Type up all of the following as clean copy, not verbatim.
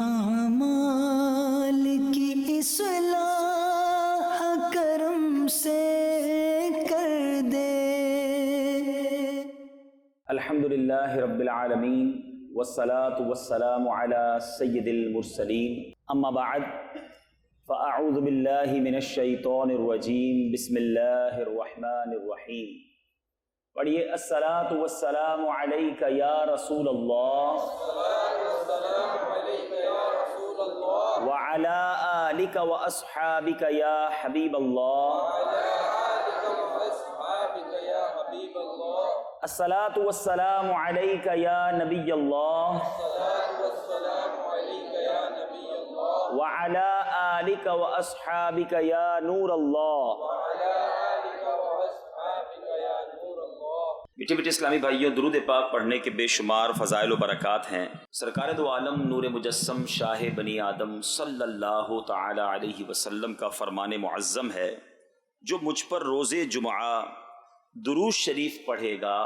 اعمال کی اصلاح کرم سے کر دے۔ الحمدللہ رب العالمین والصلاة والسلام علی سید المرسلین، اما بعد فاعوذ باللہ من الشیطان الرجیم، بسم اللہ الرحمن الرحیم۔ پڑھیے الصلاۃ والسلام علیک یا رسول اللہ وعلی آلک واصحابک یا حبیب اللہ۔ الصلاۃ والسلام علیک یا نبی اللہ وعلی آلک واصحابک یا نور اللہ۔ میٹھے میٹھے اسلامی بھائیوں، درود پاک پڑھنے کے بے شمار فضائل و برکات ہیں۔ سرکار دو عالم نور مجسم شاہ بنی آدم صلی اللہ تعالی علیہ وسلم کا فرمان معظم ہے، جو مجھ پر روز جمعہ درود شریف پڑھے گا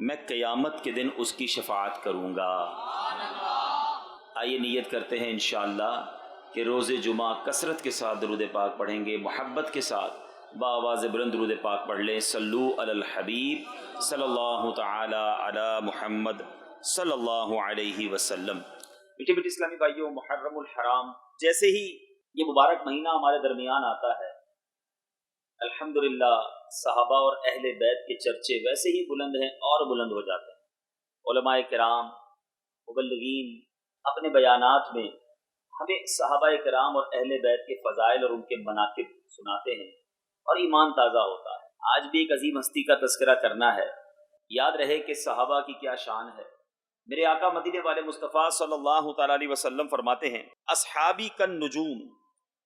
میں قیامت کے دن اس کی شفاعت کروں گا۔ آئیے نیت کرتے ہیں انشاءاللہ کہ روز جمعہ کثرت کے ساتھ درود پاک پڑھیں گے، محبت کے ساتھ بآواز بلند درود پاک پڑھ لیں۔ صلو علی الحبیب صلی اللہ تعالی علی محمد صلی اللہ علیہ وسلم۔ میٹھے میٹھے اسلامی بھائیوں، محرم الحرام جیسے ہی یہ مبارک مہینہ ہمارے درمیان آتا ہے، الحمدللہ صحابہ اور اہل بیت کے چرچے ویسے ہی بلند ہیں اور بلند ہو جاتے ہیں۔ علماء کرام، مبلغین اپنے بیانات میں ہمیں صحابہ کرام اور اہل بیت کے فضائل اور ان کے مناقب سناتے ہیں اور ایمان تازہ ہوتا ہے۔ آج بھی ایک عظیم ہستی کا تذکرہ کرنا ہے، یاد رہے کہ صحابہ کی کیا شان ہے۔ میرے آقا مدینے والے مصطفیٰ صلی اللہ تعالی علیہ وسلم فرماتے ہیں، اصحابی کالنجوم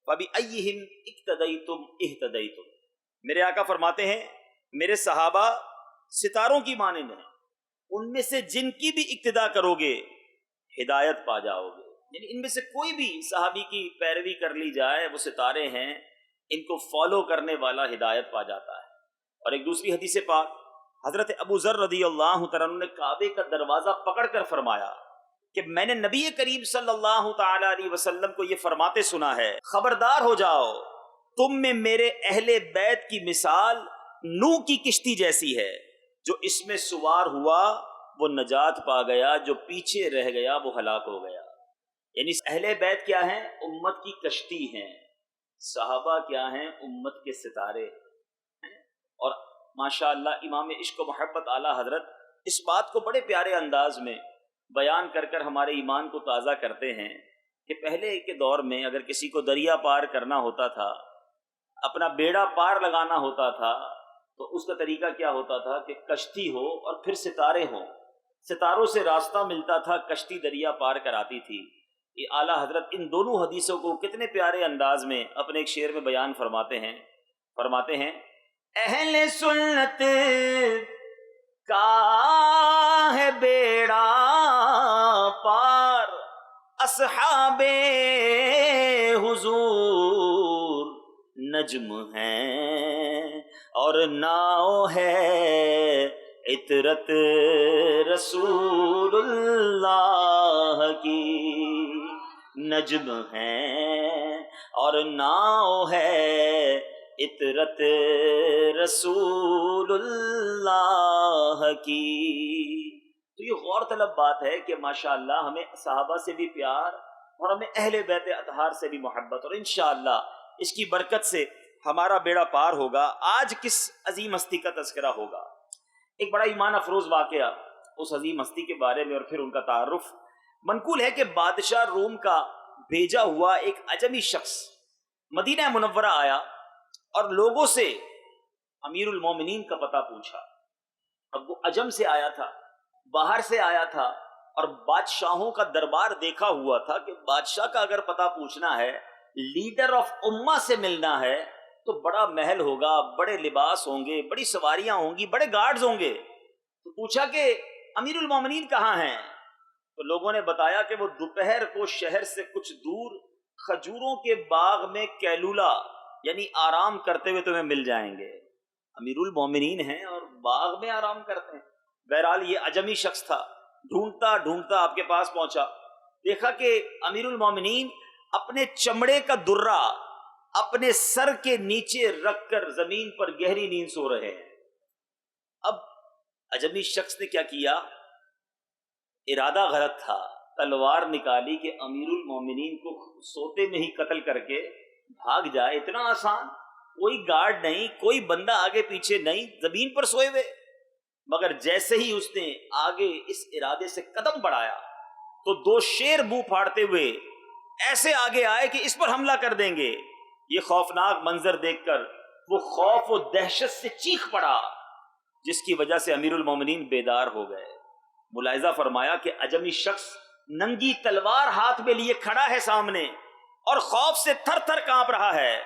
فبأیہم اقتدیتم اہتدیتم۔ میرے آقا فرماتے ہیں میرے صحابہ ستاروں کی مانند ہیں، ان میں سے جن کی بھی اقتدا کرو گے ہدایت پا جاؤ گے۔ یعنی ان میں سے کوئی بھی صحابی کی پیروی کر لی جائے، وہ ستارے ہیں، ان کو فالو کرنے والا ہدایت پا جاتا ہے۔ اور ایک دوسری حدیث پاک حضرت ابو ذر رضی اللہ تعالیٰ عنہ نے کعبے کا دروازہ پکڑ کر فرمایا کہ میں نے نبی کریم صلی اللہ تعالی علیہ وسلم کو یہ فرماتے سنا ہے، خبردار ہو جاؤ، تم میں میرے اہل بیت کی مثال نوح کی کشتی جیسی ہے، جو اس میں سوار ہوا وہ نجات پا گیا، جو پیچھے رہ گیا وہ ہلاک ہو گیا۔ یعنی اہل بیت کیا ہیں؟ امت کی کشتی ہیں۔ صحابہ کیا ہیں؟ امت کے ستارے ہیں۔ اور ماشاءاللہ امام عشق و محبت اعلیٰ حضرت اس بات کو بڑے پیارے انداز میں بیان کر کر ہمارے ایمان کو تازہ کرتے ہیں کہ پہلے کے دور میں اگر کسی کو دریا پار کرنا ہوتا تھا، اپنا بیڑا پار لگانا ہوتا تھا، تو اس کا طریقہ کیا ہوتا تھا کہ کشتی ہو اور پھر ستارے ہوں، ستاروں سے راستہ ملتا تھا، کشتی دریا پار کراتی تھی۔ یہ اعلیٰ حضرت ان دونوں حدیثوں کو کتنے پیارے انداز میں اپنے ایک شعر میں بیان فرماتے ہیں اہل سنت کا ہے بیڑا پار، اصحاب حضور نجم ہیں اور ناؤ ہے عطرت رسول اللہ کی، نجم ہیں اور ناؤ ہے عطرت رسول اللہ کی۔ تو یہ غور طلب بات ہے کہ ماشاءاللہ ہمیں صحابہ سے بھی پیار اور ہمیں اہل بیت اطہار سے بھی محبت، اور انشاءاللہ اس کی برکت سے ہمارا بیڑا پار ہوگا۔ آج کس عظیم ہستی کا تذکرہ ہوگا؟ ایک بڑا ایمان افروز واقعہ اس عظیم ہستی کے بارے میں اور پھر ان کا تعارف۔ منقول ہے کہ بادشاہ روم کا بھیجا ہوا ایک عجمی شخص مدینہ منورہ آیا اور لوگوں سے امیر المومنین کا پتہ پوچھا۔ اب وہ عجم سے آیا تھا، باہر سے آیا تھا، اور بادشاہوں کا دربار دیکھا ہوا تھا کہ بادشاہ کا اگر پتہ پوچھنا ہے، لیڈر آف امہ سے ملنا ہے، تو بڑا محل ہوگا، بڑے لباس ہوں گے، بڑی سواریاں ہوں گی، بڑے گارڈز ہوں گے۔ تو پوچھا کہ امیر المومنین کہاں ہیں؟ تو لوگوں نے بتایا کہ وہ دوپہر کو شہر سے کچھ دور کھجوروں کے باغ میں کیلولا یعنی آرام کرتے ہوئے تمہیں مل جائیں گے۔ امیر المومنین ہیں اور باغ میں آرام کرتے ہیں۔ بہرحال یہ عجمی شخص تھا، ڈھونڈتا ڈھونڈتا آپ کے پاس پہنچا، دیکھا کہ امیر المومنین اپنے چمڑے کا درہ اپنے سر کے نیچے رکھ کر زمین پر گہری نیند سو رہے ہیں۔ اب اجمی شخص نے کیا کیا؟ ارادہ غلط تھا، تلوار نکالی کہ امیر المومنین کو سوتے میں ہی قتل کر کے بھاگ جائے۔ اتنا آسان، کوئی گارڈ نہیں، کوئی بندہ آگے پیچھے نہیں، زمین پر سوئے ہوئے۔ مگر جیسے ہی اس نے آگے اس ارادے سے قدم بڑھایا تو دو شیر منہ پھاڑتے ہوئے ایسے آگے آئے کہ اس پر حملہ کر دیں گے۔ یہ خوفناک منظر دیکھ کر وہ خوف و دہشت سے چیخ پڑا، جس کی وجہ سے امیر المومنین بیدار ہو گئے۔ ملاحظہ فرمایا کہ اجمی شخص ننگی تلوار ہاتھ میں لیے کھڑا ہے سامنے اور خوف سے تھر تھر کانپ رہا ہے۔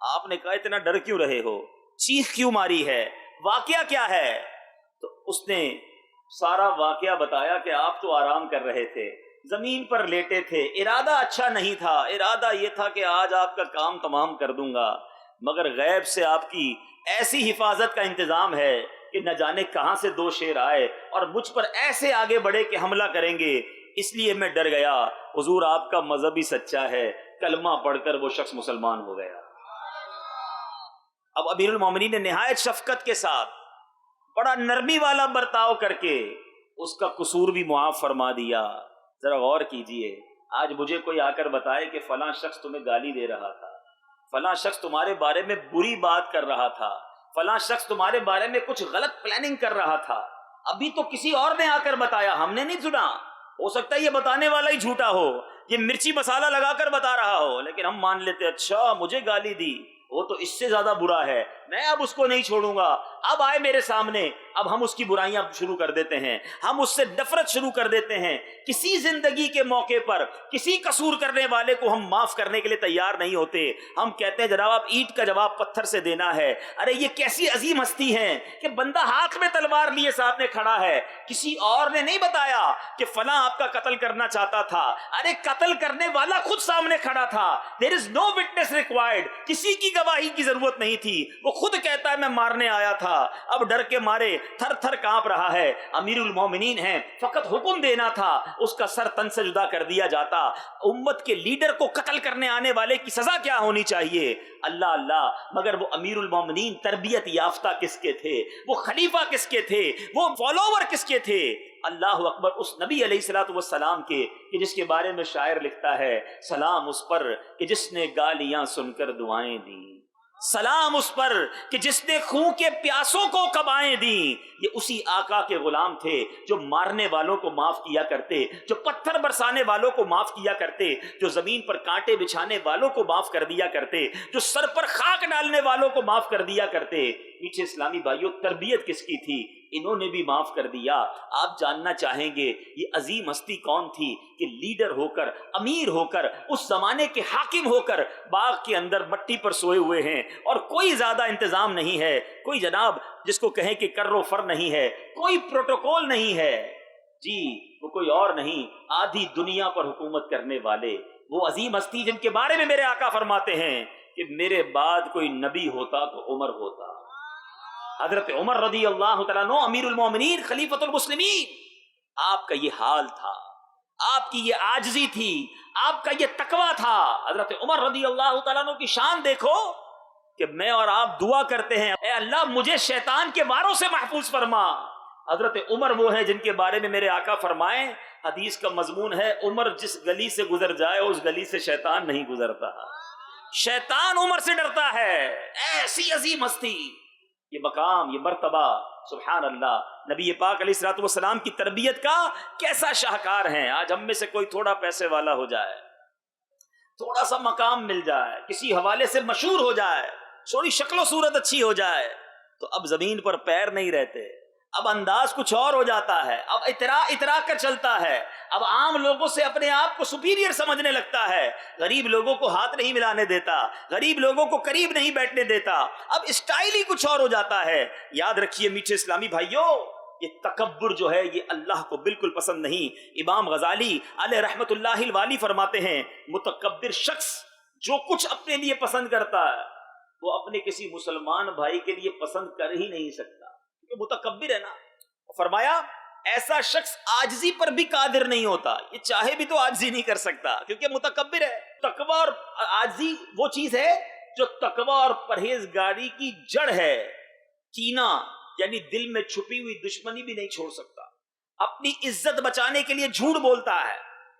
آپ نے کہا اتنا ڈر کیوں رہے ہو، چیخ کیوں ماری ہے، واقعہ کیا ہے؟ تو اس نے سارا واقعہ بتایا کہ آپ تو آرام کر رہے تھے، زمین پر لیٹے تھے، ارادہ اچھا نہیں تھا، ارادہ یہ تھا کہ آج آپ کا کام تمام کر دوں گا، مگر غیب سے آپ کی ایسی حفاظت کا انتظام ہے کہ نہ جانے کہاں سے دو شیر آئے اور مجھ پر ایسے آگے بڑھے کہ حملہ کریں گے، اس لیے میں ڈر گیا۔ حضور آپ کا مذہب ہی سچا ہے، کلمہ پڑھ کر وہ شخص مسلمان ہو گیا۔ اب امیر المومنین نے نہایت شفقت کے ساتھ بڑا نرمی والا برتاؤ کر کے اس کا قصور بھی معاف فرما دیا۔ ذرا غور کیجئے، آج مجھے کوئی آ کر بتائے کہ فلاں شخص تمہیں گالی دے رہا تھا، فلاں شخص تمہارے بارے میں بری بات کر رہا تھا، فلاں شخص تمہارے بارے میں کچھ غلط پلاننگ کر رہا تھا، ابھی تو کسی اور نے آ کر بتایا، ہم نے نہیں سنا۔ ہو سکتا ہے یہ بتانے والا ہی جھوٹا ہو، یہ مرچی مسالہ لگا کر بتا رہا ہو، لیکن ہم مان لیتے اچھا مجھے گالی دی، وہ تو اس سے زیادہ برا ہے، میں اب اس کو نہیں چھوڑوں گا۔ اب آئے میرے سامنے، اب ہم اس کی برائیاں شروع کر دیتے ہیں، ہم اس سے نفرت شروع کر دیتے ہیں۔ کسی زندگی کے موقع پر کسی قصور کرنے والے کو ہم معاف کرنے کے لیے تیار نہیں ہوتے، ہم کہتے ہیں جناب آپ اینٹ کا جواب پتھر سے دینا ہے۔ ارے یہ کیسی عظیم ہستی ہے کہ بندہ ہاتھ میں تلوار لیے سامنے کھڑا ہے، کسی اور نے نہیں بتایا کہ فلاں آپ کا قتل کرنا چاہتا تھا، ارے قتل کرنے والا خود سامنے کھڑا تھا۔ There is no witness required، کسی کی گواہی کی ضرورت نہیں تھی، وہ خود کہتا ہے میں مارنے آیا تھا۔ اب ڈر کے مارے تھر تھر کانپ رہا ہے، امیر المومنین ہیں، فقط حکم دینا تھا، اس کا سر تن سے جدا کر دیا جاتا۔ امت کے لیڈر کو قتل کرنے آنے والے کی سزا کیا ہونی چاہیے؟ اللہ اللہ، مگر وہ امیر المومنین تربیت یافتہ کس کے تھے، وہ خلیفہ کس کے تھے، وہ فالوور کس کے تھے؟ اللہ اکبر، اس نبی علیہ الصلوۃ والسلام کے کہ جس کے بارے میں شاعر لکھتا ہے سلام اس پر کہ جس نے گالیاں سن کر دعائیں دیں، سلام اس پر کہ جس نے خون کے پیاسوں کو قبائیں دیں۔ یہ اسی آقا کے غلام تھے جو مارنے والوں کو معاف کیا کرتے، جو پتھر برسانے والوں کو معاف کیا کرتے، جو زمین پر کانٹے بچھانے والوں کو معاف کر دیا کرتے، جو سر پر خاک ڈالنے والوں کو معاف کر دیا کرتے۔ پیچھے اسلامی بھائیوں تربیت کس کی تھی؟ انہوں نے بھی معاف کر دیا۔ آپ جاننا چاہیں گے یہ عظیم ہستی کون تھی کہ لیڈر ہو کر، امیر ہو کر، اس زمانے کے حاکم ہو کر باغ کے اندر مٹی پر سوئے ہوئے ہیں اور کوئی زیادہ انتظام نہیں ہے، کوئی جناب جس کو کہیں کہ کر و فر نہیں ہے، کوئی پروٹوکول نہیں ہے، جی وہ کوئی اور نہیں، آدھی دنیا پر حکومت کرنے والے وہ عظیم ہستی جن کے بارے میں میرے آقا فرماتے ہیں کہ میرے بعد کوئی نبی ہوتا تو عمر ہوتا۔ حضرت عمر رضی اللہ تعالیٰ عنہ امیر المومنین خلیفۃ المسلمین، آپ کا یہ حال تھا، آپ کی یہ عاجزی تھی، آپ کا یہ تقوی تھا۔ حضرت عمر رضی اللہ تعالیٰ عنہ کی شان دیکھو کہ میں اور آپ دعا کرتے ہیں اے اللہ مجھے شیطان کے واروں سے محفوظ فرما۔ حضرت عمر وہ ہیں جن کے بارے میں میرے آقا فرمائیں، حدیث کا مضمون ہے عمر جس گلی سے گزر جائے اس گلی سے شیطان نہیں گزرتا، شیطان عمر سے ڈرتا ہے۔ ایسی عظیم ہستی، یہ مقام، یہ مرتبہ، سبحان اللہ، نبی پاک علیہ الصلوۃ والسلام کی تربیت کا کیسا شاہکار ہیں۔ آج ہم میں سے کوئی تھوڑا پیسے والا ہو جائے، تھوڑا سا مقام مل جائے، کسی حوالے سے مشہور ہو جائے، تھوڑی شکل و صورت اچھی ہو جائے تو اب زمین پر پیر نہیں رہتے، اب انداز کچھ اور ہو جاتا ہے، اب اترا کر چلتا ہے، اب عام لوگوں سے اپنے آپ کو سپیریئر سمجھنے لگتا ہے، غریب لوگوں کو ہاتھ نہیں ملانے دیتا، غریب لوگوں کو قریب نہیں بیٹھنے دیتا، اب اسٹائل ہی کچھ اور ہو جاتا ہے۔ یاد رکھیے میٹھے اسلامی بھائیوں، یہ تکبر جو ہے یہ اللہ کو بالکل پسند نہیں۔ امام غزالی علیہ رحمت اللہ الوالی فرماتے ہیں متکبر شخص جو کچھ اپنے لیے پسند کرتا ہے وہ اپنے کسی مسلمان بھائی کے لیے پسند کر ہی نہیں سکتا، کیونکہ متکبر ہے نا۔ فرمایا ایسا شخص عاجزی پر بھی قادر نہیں ہوتا. یہ چاہے بھی تو عاجزی نہیں کر سکتا کیونکہ متکبر ہے. تقوی اور عاجزی وہ چیز ہے جو تقوی اور پرہیزگاری کی جڑ ہے. کینہ یعنی دل میں چھپی ہوئی دشمنی بھی نہیں چھوڑ سکتا. اپنی عزت بچانے کے لیے جھوٹ بولتا ہے.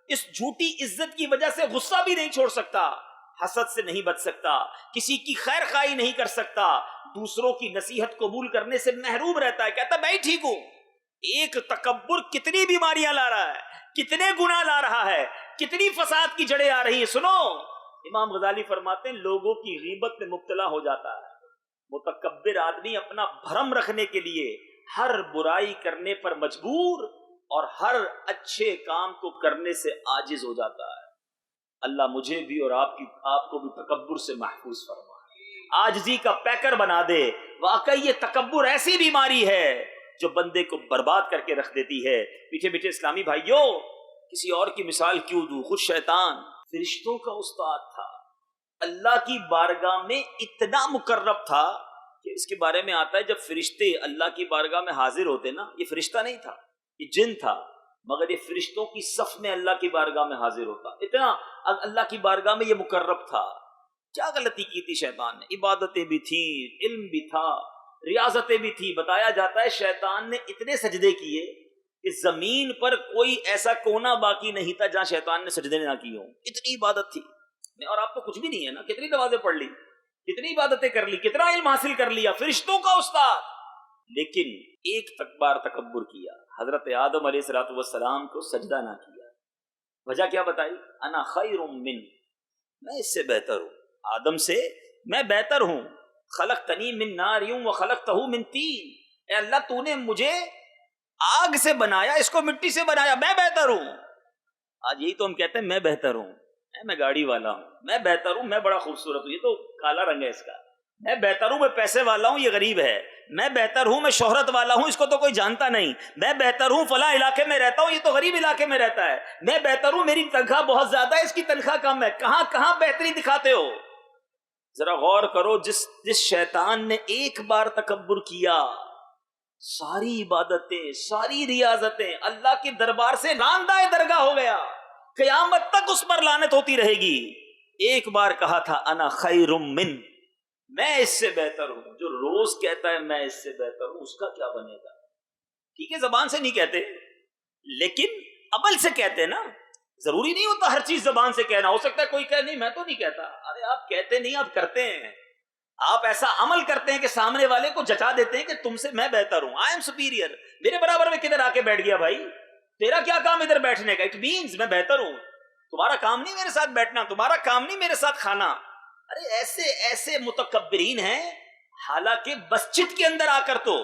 اس جھوٹی عزت کی وجہ سے غصہ بھی نہیں چھوڑ سکتا. حسد سے نہیں بچ سکتا. کسی کی خیر خواہی نہیں کر سکتا. دوسروں کی نصیحت قبول کرنے سے محروم رہتا ہے. کہتا میں ہی ٹھیک ہوں. ایک تکبر کتنی بیماریاں لا رہا ہے, کتنے گناہ لا رہا ہے, کتنی فساد کی جڑیں آ رہی ہیں. سنو, امام غزالی فرماتے ہیں لوگوں کی غیبت میں مبتلا ہو جاتا ہے. متکبر آدمی اپنا بھرم رکھنے کے لیے ہر برائی کرنے پر مجبور اور ہر اچھے کام کو کرنے سے عاجز ہو جاتا ہے. اللہ مجھے بھی اور آپ کو بھی تکبر سے محفوظ فرمائے, عاجزی کا پیکر بنا دے. واقعی یہ تکبر ایسی بیماری ہے جو بندے کو برباد کر کے رکھ دیتی ہے. پیچھے پیچھے اسلامی بھائیوں, کسی اور کی مثال کیوں دوں؟ خود شیطان فرشتوں کا استاد تھا, اللہ کی بارگاہ میں اتنا مقرب تھا کہ اس کے بارے میں آتا ہے جب فرشتے اللہ کی بارگاہ میں حاضر ہوتے نا, یہ فرشتہ نہیں تھا, یہ جن تھا, مگر یہ فرشتوں کی صف میں اللہ کی بارگاہ میں حاضر ہوتا. اتنا اللہ کی بارگاہ میں یہ مقرب تھا. کیا غلطی کی تھی شیطان نے؟ عبادتیں بھی تھی, علم بھی تھا, ریاضتیں بھی تھی. بتایا جاتا ہے شیطان نے اتنے سجدے کیے کہ زمین پر کوئی ایسا کونا باقی نہیں تھا جہاں شیطان نے سجدے نہ کیے ہوں. اتنی عبادت تھی. میں اور آپ تو کچھ بھی نہیں ہے نا, کتنی نمازیں پڑھ لی, کتنی عبادتیں کر لی, کتنا علم حاصل کر لیا, فرشتوں کا استاد. لیکن ایک بار تکبر کیا, حضرت آدم علیہ السلام کو سجدہ نہ کیا. وجہ کیا بتائی؟ انا خیر من, میں اس سے بہتر ہوں, آدم سے میں بہتر ہوں. خلقتنی من نار وخلقتہ من طین, اے اللہ تو نے مجھے آگ سے بنایا, اس کو مٹی سے بنایا, میں بہتر ہوں. آج یہی تو ہم کہتے ہیں میں بہتر ہوں, میں گاڑی والا ہوں, میں بہتر ہوں, میں بڑا خوبصورت ہوں, یہ تو کالا رنگ ہے اس کا. میں بہتر ہوں, میں پیسے والا ہوں, یہ غریب ہے. میں بہتر ہوں, میں شہرت والا ہوں, اس کو تو کوئی جانتا نہیں. میں بہتر ہوں, فلاں علاقے میں رہتا ہوں, یہ تو غریب علاقے میں رہتا ہے. میں بہتر ہوں, میری تنخواہ بہت زیادہ ہے, اس کی تنخواہ کم ہے. کہاں کہاں بہتری دکھاتے ہو؟ ذرا غور کرو. جس شیطان نے ایک بار تکبر کیا, ساری عبادتیں, ساری ریاضتیں اللہ کے دربار سے راندہ درگاہ ہو گیا. قیامت تک اس پر لعنت ہوتی رہے گی. ایک بار کہا تھا انا خیر من, میں اس سے بہتر ہوں. جو روز کہتا ہے میں اس سے بہتر ہوں, اس کا کیا بنے گا؟ ٹھیک ہے زبان سے نہیں کہتے, لیکن عمل سے کہتے نا. ضروری نہیں ہوتا ہر چیز زبان سے کہنا. ہو سکتا ہے کوئی کہے نہیں میں تو نہیں کہتا. ارے آپ کہتے نہیں, آپ کرتے ہیں. آپ ایسا عمل کرتے ہیں کہ سامنے والے کو جچا دیتے ہیں کہ تم سے میں بہتر ہوں, آئی ایم سپیریئر. میرے برابر میں کدھر آ کے بیٹھ گیا بھائی؟ تیرا کیا کام ادھر بیٹھنے کا؟ اٹ مینز میں بہتر ہوں. تمہارا کام نہیں میرے ساتھ بیٹھنا, تمہارا کام نہیں میرے ساتھ کھانا. ارے ایسے ایسے متکبرین ہیں, حالانکہ مسجد کے اندر آ کر تو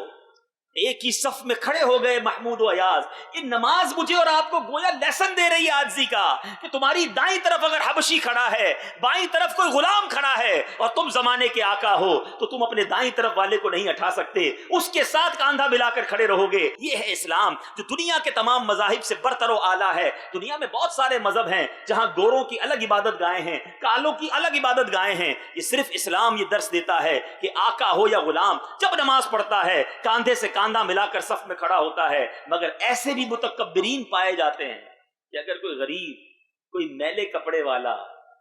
ایک ہی صف میں کھڑے ہو گئے محمود و ایاز. یہ نماز مجھے اور آپ کو گویا لیسن دے رہی ہے عاجزی کا, کہ تمہاری دائیں طرف اگر حبشی کھڑا ہے, بائیں طرف کوئی غلام کھڑا ہے, اور تم زمانے کے آقا ہو, تو تم اپنے دائیں طرف والے کو نہیں اٹھا سکتے, اس کے ساتھ کاندھا ملا کر کھڑے رہو گے. یہ ہے اسلام جو دنیا کے تمام مذاہب سے برتر و اعلیٰ ہے. دنیا میں بہت سارے مذہب ہیں جہاں گوروں کی الگ عبادت گاہیں ہیں, کالوں کی الگ عبادت گاہیں ہیں. یہ صرف اسلام یہ درس دیتا ہے کہ آقا ہو یا غلام, جب نماز پڑھتا ہے کاندھے سے کاندھا ملا کر صف میں کھڑا ہوتا ہے. مگر ایسے بھی متکبرین پائے جاتے ہیں کہ اگر کوئی غریب, کوئی میلے کپڑے والا,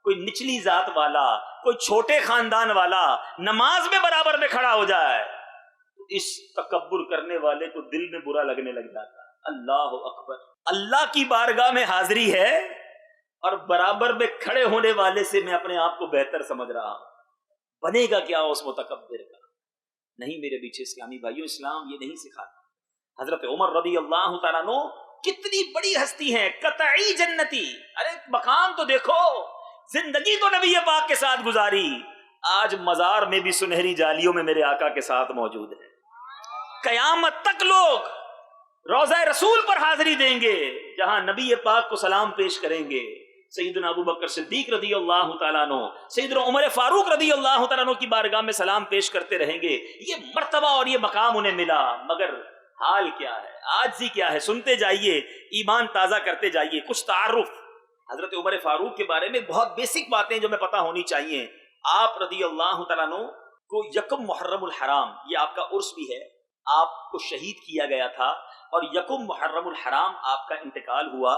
کوئی نچلی ذات والا, کوئی چھوٹے خاندان والا نماز میں برابر میں کھڑا ہو جائے, اس تکبر کرنے والے کو دل میں برا لگنے لگ جاتا ہے. اللہ اکبر. اللہ کی بارگاہ میں حاضری ہے اور برابر میں کھڑے ہونے والے سے میں اپنے آپ کو بہتر سمجھ رہا ہوں. بنے گا کیا اس متکبر کا؟ نہیں میرے پیچھے اسلامی بھائیوں, اسلام یہ نہیں سکھاتا. حضرت عمر رضی اللہ تعالیٰ عنہ کتنی بڑی ہستی ہیں, قطعی جنتی. ارے مقام تو دیکھو, زندگی تو نبی پاک کے ساتھ گزاری, آج مزار میں بھی سنہری جالیوں میں میرے آقا کے ساتھ موجود ہے. قیامت تک لوگ روضہ رسول پر حاضری دیں گے جہاں نبی پاک کو سلام پیش کریں گے. سیدنا ابو بکر صدیق رضی اللہ تعالیٰ عنہ, سیدنا عمر فاروق رضی اللہ تعالیٰ عنہ کی بارگاہ میں سلام پیش کرتے رہیں گے. یہ مرتبہ اور یہ مقام انہیں ملا. مگر حال کیا ہے, عاجزی کیا ہے؟ سنتے جائیے, ایمان تازہ کرتے جائیے. کچھ تعارف حضرت عمر فاروق کے بارے میں, بہت بیسک باتیں جو میں پتہ ہونی چاہیے. آپ رضی اللہ تعالیٰ عنہ کو یکم محرم الحرام, یہ آپ کا عرس بھی ہے, آپ کو شہید کیا گیا تھا اور یکم محرم الحرام آپ کا انتقال ہوا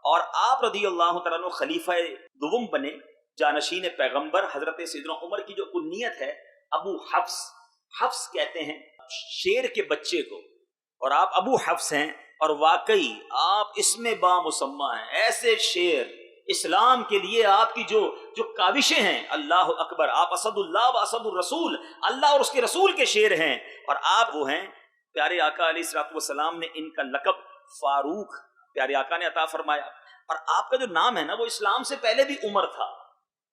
اور آپ رضی اللہ تعالیٰ عنہ خلیفہ دوم بنے، جانشین پیغمبر حضرت سیدنا عمر کی جو کنیت ہے ابو حفص، حفص کہتے ہیں شیر کے بچے کو، اور آپ ابو حفص ہیں، اور واقعی آپ اس میں بامسمہ ہیں، ایسے شیر اسلام کے لیے آپ کی جو کاوشیں ہیں، اللہ اکبر، آپ اسد اللہ و اسد الرسول، اللہ اور اس کے رسول کے شیر ہیں، اور آپ وہ ہیں پیارے آقا علیہ الصلوۃ والسلام نے ان کا لقب فاروق پیارے آقا نے عطا فرمایا، اور آپ کا جو نام ہے نا وہ اسلام سے پہلے بھی عمر تھا،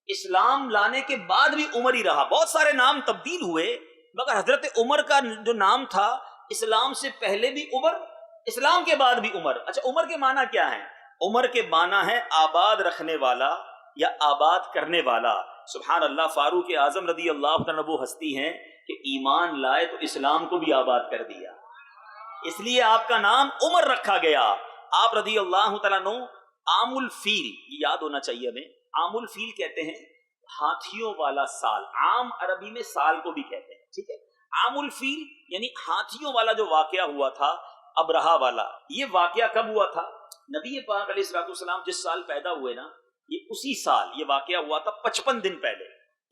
اسلام لانے کے بعد بھی عمر ہی رہا، بہت سارے نام تبدیل ہوئے مگر حضرت عمر کا جو نام تھا اسلام سے پہلے بھی عمر، اسلام کے بعد بھی عمر۔ اچھا عمر کے معنی کیا ہے؟ عمر کے معنی ہے آباد رکھنے والا یا آباد کرنے والا۔ سبحان اللہ، فاروق اعظم رضی اللہ عنہ وہ ہستی ہیں کہ ایمان لائے تو اسلام کو بھی آباد کر دیا، اس لیے آپ کا نام عمر رکھا گیا۔ آپ رضی اللہ تعالیٰ عنہ عام الفیل، یہ یاد ہونا چاہیے ہمیں، عام الفیل کہتے ہیں ہاتھیوں والا سال، عام عربی میں سال کو بھی کہتے ہیں، ٹھیک ہے، عام الفیل یعنی ہاتھیوں والا جو واقعہ ہوا تھا ابرہہ والا، یہ واقعہ کب ہوا تھا؟ نبی پاک علیہ الصلوۃ والسلام جس سال پیدا ہوئے نا، یہ اسی سال یہ واقعہ ہوا تھا 55 دن پہلے۔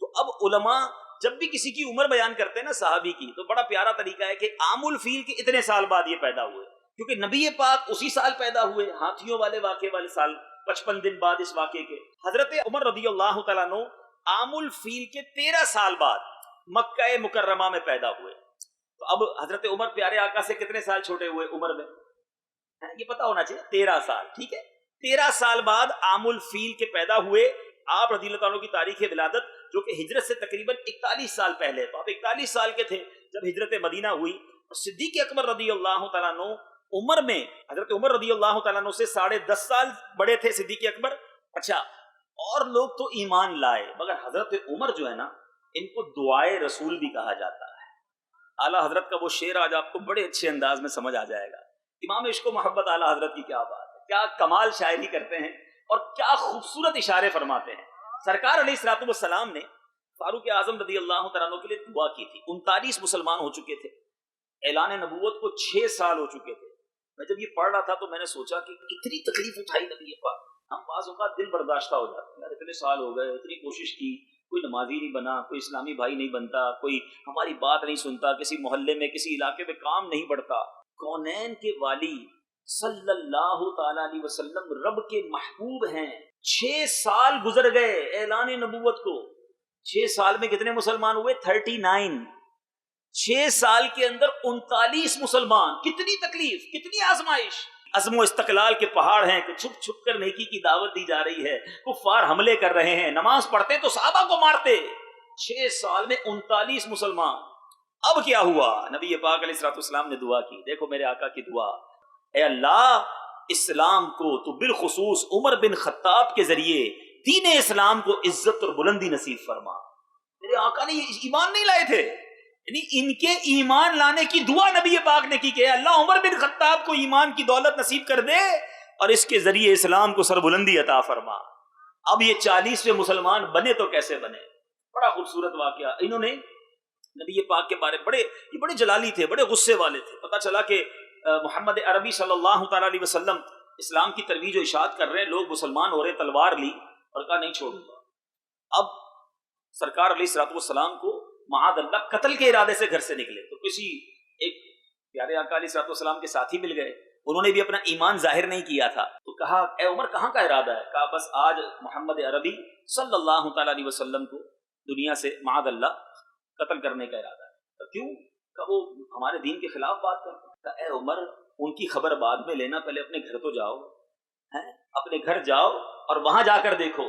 تو اب علماء جب بھی کسی کی عمر بیان کرتے ہیں نا صحابی کی، تو بڑا پیارا طریقہ ہے کہ عام الفیل کے اتنے سال بعد یہ پیدا ہوئے، کیونکہ نبی پاک اسی سال پیدا ہوئے، ہاتھیوں والے واقعے والے سال 55 دن بعد اس واقعے کے۔ حضرت عمر رضی اللہ تعالیٰ عنہ عام الفیل کے 13 سال بعد مکہ مکرمہ میں پیدا ہوئے۔ تو اب حضرت عمر پیارے آقا سے کتنے سال چھوٹے ہوئے عمر میں؟ یہ پتا ہونا چاہیے، 13 سال، ٹھیک ہے، 13 سال بعد عام الفیل کے پیدا ہوئے آپ رضی اللہ عنہ کی تاریخ ولادت جو کہ ہجرت سے تقریباً 41 سال پہلے، تو آپ 41 سال کے تھے جب ہجرت مدینہ ہوئی، اور صدیق اکبر رضی اللہ تعالیٰ عنہ عمر میں حضرت عمر رضی اللہ تعالیٰ عنہ سے 10.5 سال بڑے تھے صدیق اکبر۔ اچھا، اور لوگ تو ایمان لائے مگر حضرت عمر جو ہے نا، ان کو دعائے رسول بھی کہا جاتا ہے۔ اعلیٰ حضرت کا وہ شعر آج آپ کو بڑے اچھے انداز میں سمجھ آ جائے گا۔ امام عشق و محبت اعلیٰ حضرت کی کیا بات ہے، کیا کمال شاعری کرتے ہیں اور کیا خوبصورت اشارے فرماتے ہیں۔ سرکار علیہ الصلوۃ والسلام نے فاروق اعظم رضی اللہ تعالیٰ عنہ کے لیے دعا کی تھی۔ 39 مسلمان ہو چکے تھے، اعلان نبوت کو 6 سال ہو چکے تھے۔ میں جب یہ پڑھ رہا تھا تو میں نے سوچا کہ کتنی تکلیف اٹھائی نبی پاک، ہم بعض اوقات دل برداشتہ ہو جاتے ہیں، یار اتنے سال ہو گئے، اتنی کوشش کی، کوئی نمازی نہیں بنا، کوئی اسلامی بھائی نہیں بنتا، کوئی ہماری بات نہیں سنتا، کسی محلے میں کسی علاقے میں کام نہیں بڑھتا۔ کونین کے والی صلی اللہ تعالی علیہ وسلم رب کے محبوب ہیں، 6 سال گزر گئے اعلان نبوت کو، 6 سال میں کتنے مسلمان ہوئے؟ 39۔ 6 سال کے اندر 39 مسلمان، کتنی تکلیف، کتنی آزمائش۔ عزم و استقلال کے پہاڑ ہیں کہ چھپ چھپ کر نیکی کی دعوت دی جا رہی ہے، کفار حملے کر رہے ہیں، نماز پڑھتے تو صحابہ کو مارتے۔ 6 سال میں 39 مسلمان۔ اب کیا ہوا؟ نبی پاک علیہ الصلوۃ والسلام نے دعا کی، دیکھو میرے آقا کی دعا، اے اللہ اسلام کو تو بالخصوص عمر بن خطاب کے ذریعے دین اسلام کو عزت اور بلندی نصیب فرما۔ میرے آقا نے یہ ایمان نہیں لائے تھے، یعنی ان کے ایمان لانے کی دعا نبی پاک نے کی کہ اللہ عمر بن خطاب کو ایمان کی دولت نصیب کر دے اور اس کے ذریعے اسلام کو سربلندی عطا فرما۔ اب یہ 40ویں مسلمان بنے تو کیسے بنے؟ بڑا خوبصورت واقعہ۔ انہوں نے نبی پاک کے بارے یہ بڑے جلالی تھے، بڑے غصے والے تھے۔ پتہ چلا کہ محمد عربی صلی اللہ تعالی علیہ وسلم اسلام کی ترویج و اشاعت کر رہے ہیں، لوگ مسلمان ہو رہے، تلوار لی اور کہا نہیں چھوڑوں گا۔ اب سرکار علیہ الصلوۃ والسلام کو معاذ اللہ قتل کے ارادے سے گھر سے نکلے تو کسی ایک پیارے آقا علیہ الصلوۃ والسلام کے ساتھی مل گئے، انہوں نے بھی اپنا ایمان ظاہر نہیں کیا تھا، تو کہا اے عمر کہاں کا ارادہ ہے؟ کہا بس آج محمد عربی صلی اللہ تعالی علیہ وسلم کو دنیا سے معاذ اللہ قتل کرنے کا ارادہ ہے۔ تو کیوں؟ کہ وہ ہمارے دین کے خلاف بات کرتے ہیں۔ کہ اے عمر ان کی خبر بعد میں لینا، پہلے اپنے گھر تو جاؤ، اپنے گھر جاؤ اور وہاں جا کر دیکھو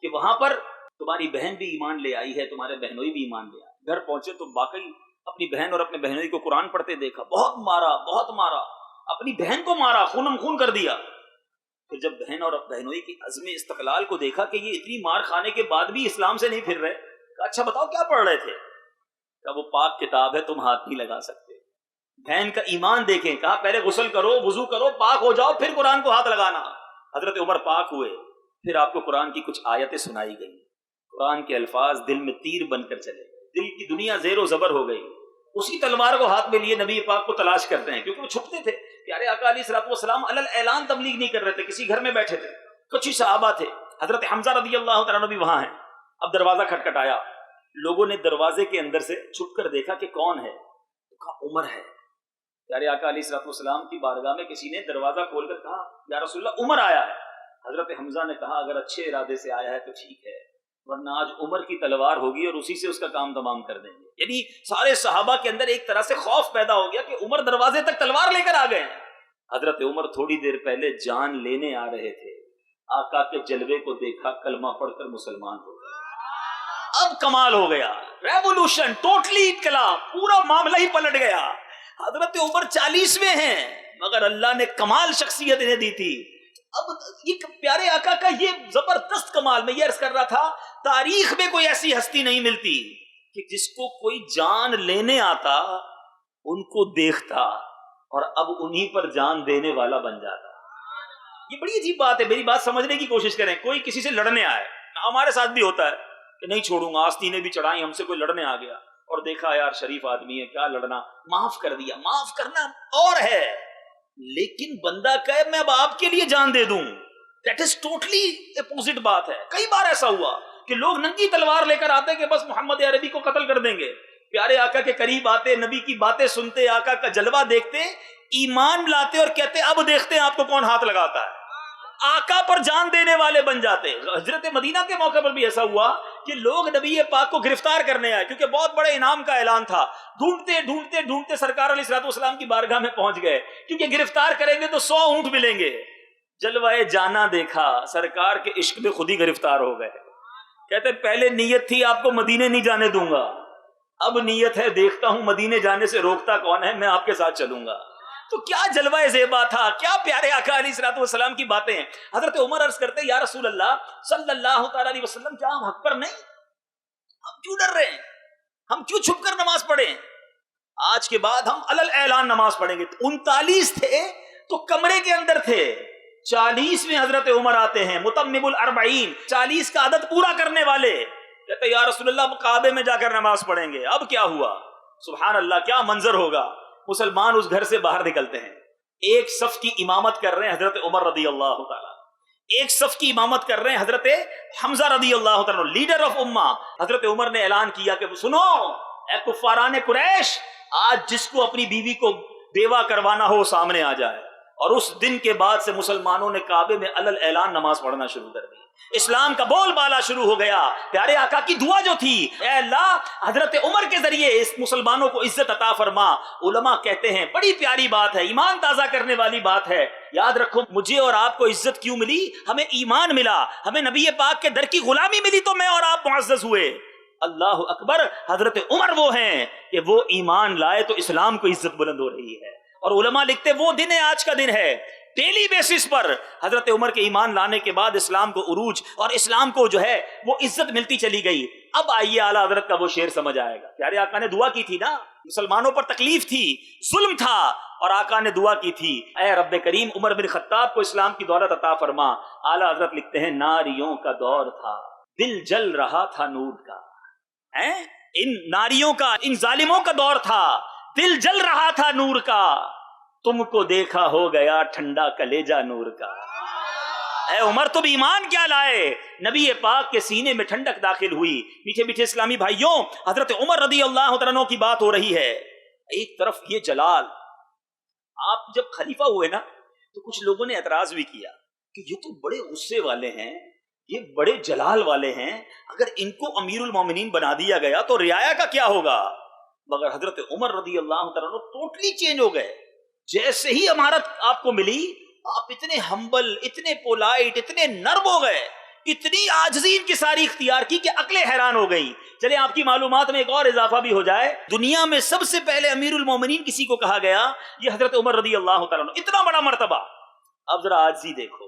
کہ وہاں پر تمہاری بہن بھی ایمان لے آئی ہے، تمہارے بہنوئی بھی ایمان لے آئی۔ گھر پہنچے تو باقی اپنی بہن اور اپنے بہنوئی کو قرآن پڑھتے دیکھا، بہت مارا، اپنی بہن کو مارا، خونم خون کر دیا۔ پھر جب بہن اور بہنوئی کی عزم استقلال کو دیکھا کہ یہ اتنی مار کھانے کے بعد بھی اسلام سے نہیں پھر رہے، کہا اچھا بتاؤ کیا پڑھ رہے تھے؟ کہا وہ پاک کتاب ہے، تم ہاتھ نہیں لگا سکتے۔ بہن کا ایمان دیکھیں، کہا پہلے غسل کرو، وضو کرو، پاک ہو جاؤ، پھر قرآن کو ہاتھ لگانا۔ حضرت عمر پاک ہوئے، پھر آپ کو قرآن کی کچھ آیتیں سنائی گئیں، قرآن کے الفاظ دل میں تیر بن کر چلے، دل کی دنیا زیر و زبر ہو گئی۔ اسی تلوار کو ہاتھ میں لیے نبی پاک کو تلاش کرتے ہیں، کیونکہ وہ چھپتے تھے۔ پیارے آقا علیہ الصلوۃ والسلام علل اعلان تبلیغ نہیں کر رہے تھے، کسی گھر میں بیٹھے تھے، کچھ ہی صحابہ تھے، حضرت حمزہ رضی اللہ تعالیٰ عنہ بھی وہاں ہیں۔ اب دروازہ کھٹکھٹایا، لوگوں نے دروازے کے اندر سے چھپ کر دیکھا کہ کون ہے، کہا عمر ہے۔ پیارے آقا علیہ الصلوۃ والسلام کی بارگاہ میں کسی نے دروازہ کھول کر کہا یا رسول اللہ عمر آیا ہے۔ حضرت حمزہ نے کہا اگر اچھے ارادے سے آیا ہے تو ٹھیک ہے، ورنہ آج عمر کی تلوار ہوگی اور اسی سے اس کا کام تمام کر دیں گے۔ یعنی سارے صحابہ کے اندر ایک طرح سے خوف پیدا ہو گیا کہ عمر دروازے تک تلوار لے کر آ گئے ہیں۔ حضرت عمر تھوڑی دیر پہلے جان لینے آ رہے تھے، آقا کے جلوے کو دیکھا، کلمہ پڑھ کر مسلمان ہو گئے۔ اب کمال ہو گیا، ریولوشن، ٹوٹلی انقلاب، پورا معاملہ ہی پلٹ گیا۔ حضرت عمر 40ویں ہیں مگر اللہ نے کمال شخصیت انہیں دی تھی۔ اب یہ پیارے آقا کا یہ زبردست کمال، میں یہ عرض کر رہا تھا تاریخ میں کوئی ایسی ہستی نہیں ملتی کہ جس کو کوئی جان لینے آتا ان کو دیکھتا اور اب انہی پر جان دینے والا بن جاتا۔ یہ بڑی عجیب بات ہے، میری بات سمجھنے کی کوشش کریں۔ کوئی کسی سے لڑنے آئے، ہمارے ساتھ بھی ہوتا ہے کہ نہیں چھوڑوں گا، آستینیں بھی چڑھائی، ہم سے کوئی لڑنے آ گیا اور دیکھا یار شریف آدمی ہے، کیا لڑنا، معاف کر دیا۔ معاف کرنا اور ہے، لیکن بندہ کہے میں اب آپ کے لیے جان دے دوں، دیٹ از ٹوٹلی اپوزٹ بات ہے۔ کئی بار ایسا ہوا کہ لوگ ننگی تلوار لے کر آتے کہ بس محمد عربی کو قتل کر دیں گے، پیارے آقا کے قریب آتے، نبی کی باتیں سنتے، آقا کا جلوہ دیکھتے، ایمان لاتے اور کہتے اب دیکھتے ہیں آپ کو کون ہاتھ لگاتا ہے، آقا پر جان دینے والے بن جاتے۔ ہجرت مدینہ کے موقع پر بھی ایسا ہوا کہ لوگ نبی پاک کو گرفتار کرنے آئے، کیونکہ بہت بڑے انعام کا اعلان تھا۔ ڈھونڈتے ڈھونڈتے ڈھونڈتے سرکار علیہ الصلوۃ والسلام کی بارگاہ میں پہنچ گئے، کیونکہ گرفتار کریں گے تو 100 اونٹ ملیں گے۔ جلوہ جانا دیکھا، سرکار کے عشق میں خود ہی گرفتار ہو گئے۔ کہتے پہلے نیت تھی آپ کو مدینے نہیں جانے دوں گا، اب نیت ہے دیکھتا ہوں مدینے جانے سے روکتا کون ہے، میں آپ کے ساتھ چلوں گا۔ تو کیا جلوہ زیبا تھا، کیا پیارے آقا علیہ الصلوۃ والسلام کی باتیں ہیں۔ حضرت عمر عرض کرتے یا رسول اللہ صلی اللہ تعالی علیہ وسلم، کیا ہم حق پر نہیں؟ ہم کیوں ڈر رہے ہیں؟ ہم کیوں چھپ کر نماز پڑھیں؟ آج کے بعد ہم علل اعلان نماز پڑھیں گے۔ 39 تھے تو کمرے کے اندر تھے، 40 میں حضرت عمر آتے ہیں، متمم ال40، 40 کا عدد پورا کرنے والے۔ کہتے یا رسول اللہ اب کعبے میں جا کر نماز پڑھیں گے۔ اب کیا ہوا، سبحان اللہ، کیا منظر ہوگا۔ مسلمان اس گھر سے باہر نکلتے ہیں، ایک صف کی امامت کر رہے ہیں حضرت عمر رضی اللہ تعالیٰ، ایک صف کی امامت کر رہے ہیں حضرت حمزہ رضی اللہ تعالیٰ، لیڈر آف امہ۔ حضرت عمر نے اعلان کیا کہ سنو اے کفاران قریش، آج جس کو اپنی بیوی کو بیوہ کروانا ہو سامنے آ جائے۔ اور اس دن کے بعد سے مسلمانوں نے کعبے میں علل اعلان نماز پڑھنا شروع کر دی، اسلام کا بول بالا شروع ہو گیا۔ پیارے آقا کی دعا جو تھی، اے اللہ حضرت عمر کے ذریعے اس مسلمانوں کو عزت عطا فرما۔ علماء کہتے ہیں بڑی پیاری بات ہے، ایمان تازہ کرنے والی بات ہے۔ یاد رکھو مجھے اور آپ کو عزت کیوں ملی، ہمیں ایمان ملا، ہمیں نبی پاک کے در کی غلامی ملی تو میں اور آپ معزز ہوئے۔ اللہ اکبر، حضرت عمر وہ ہیں کہ وہ ایمان لائے تو اسلام کو عزت بلند ہو رہی ہے۔ اور علماء لکھتے وہ دن ہے، آج کا دن ہے، ڈیلی بیسس پر حضرت عمر کے ایمان لانے کے بعد اسلام کو عروج اور اسلام کو جو ہے وہ عزت ملتی چلی گئی۔ اب آئیے اعلیٰ حضرت کا وہ شعر سمجھ آئے گا۔ پیارے آقا نے دعا کی تھی نا، مسلمانوں پر تکلیف تھی، ظلم تھا، اور آقا نے دعا کی تھی اے رب کریم عمر بن خطاب کو اسلام کی دولت عطا فرما۔ اعلیٰ حضرت لکھتے ہیں ناریوں کا دور تھا، دل جل رہا تھا نور کا، ان ناریوں کا، ان ظالموں کا دور تھا، دل جل رہا تھا نور کا، تم کو دیکھا ہو گیا ٹھنڈا کلیجہ نور کا۔ اے عمر تم ایمان کیا لائے، نبی پاک کے سینے میں ٹھنڈک داخل ہوئی۔ میٹھے میٹھے اسلامی بھائیوں، حضرت عمر رضی اللہ تعالیٰ عنہ کی بات ہو رہی ہے۔ ایک طرف یہ جلال، آپ جب خلیفہ ہوئے نا تو کچھ لوگوں نے اعتراض بھی کیا کہ یہ تو بڑے غصے والے ہیں، یہ بڑے جلال والے ہیں، اگر ان کو امیر المومنین بنا دیا گیا تو رعایا کا کیا ہوگا۔ مگر حضرت عمر رضی اللہ تعالیٰ عنہ ٹوٹلی چینج ہو گئے۔ جیسے ہی امارت آپ کو ملی، آپ اتنے ہمبل، اتنے پولائٹ، اتنے نرم ہو گئے، اتنی عاجزی ان کی ساری اختیار کی کہ عقلیں حیران ہو گئی۔ چلے آپ کی معلومات میں ایک اور اضافہ بھی ہو جائے، دنیا میں سب سے پہلے امیر المومنین کسی کو کہا گیا، یہ حضرت عمر رضی اللہ تعالیٰ عنہ، اتنا بڑا مرتبہ۔ اب ذرا عاجزی دیکھو،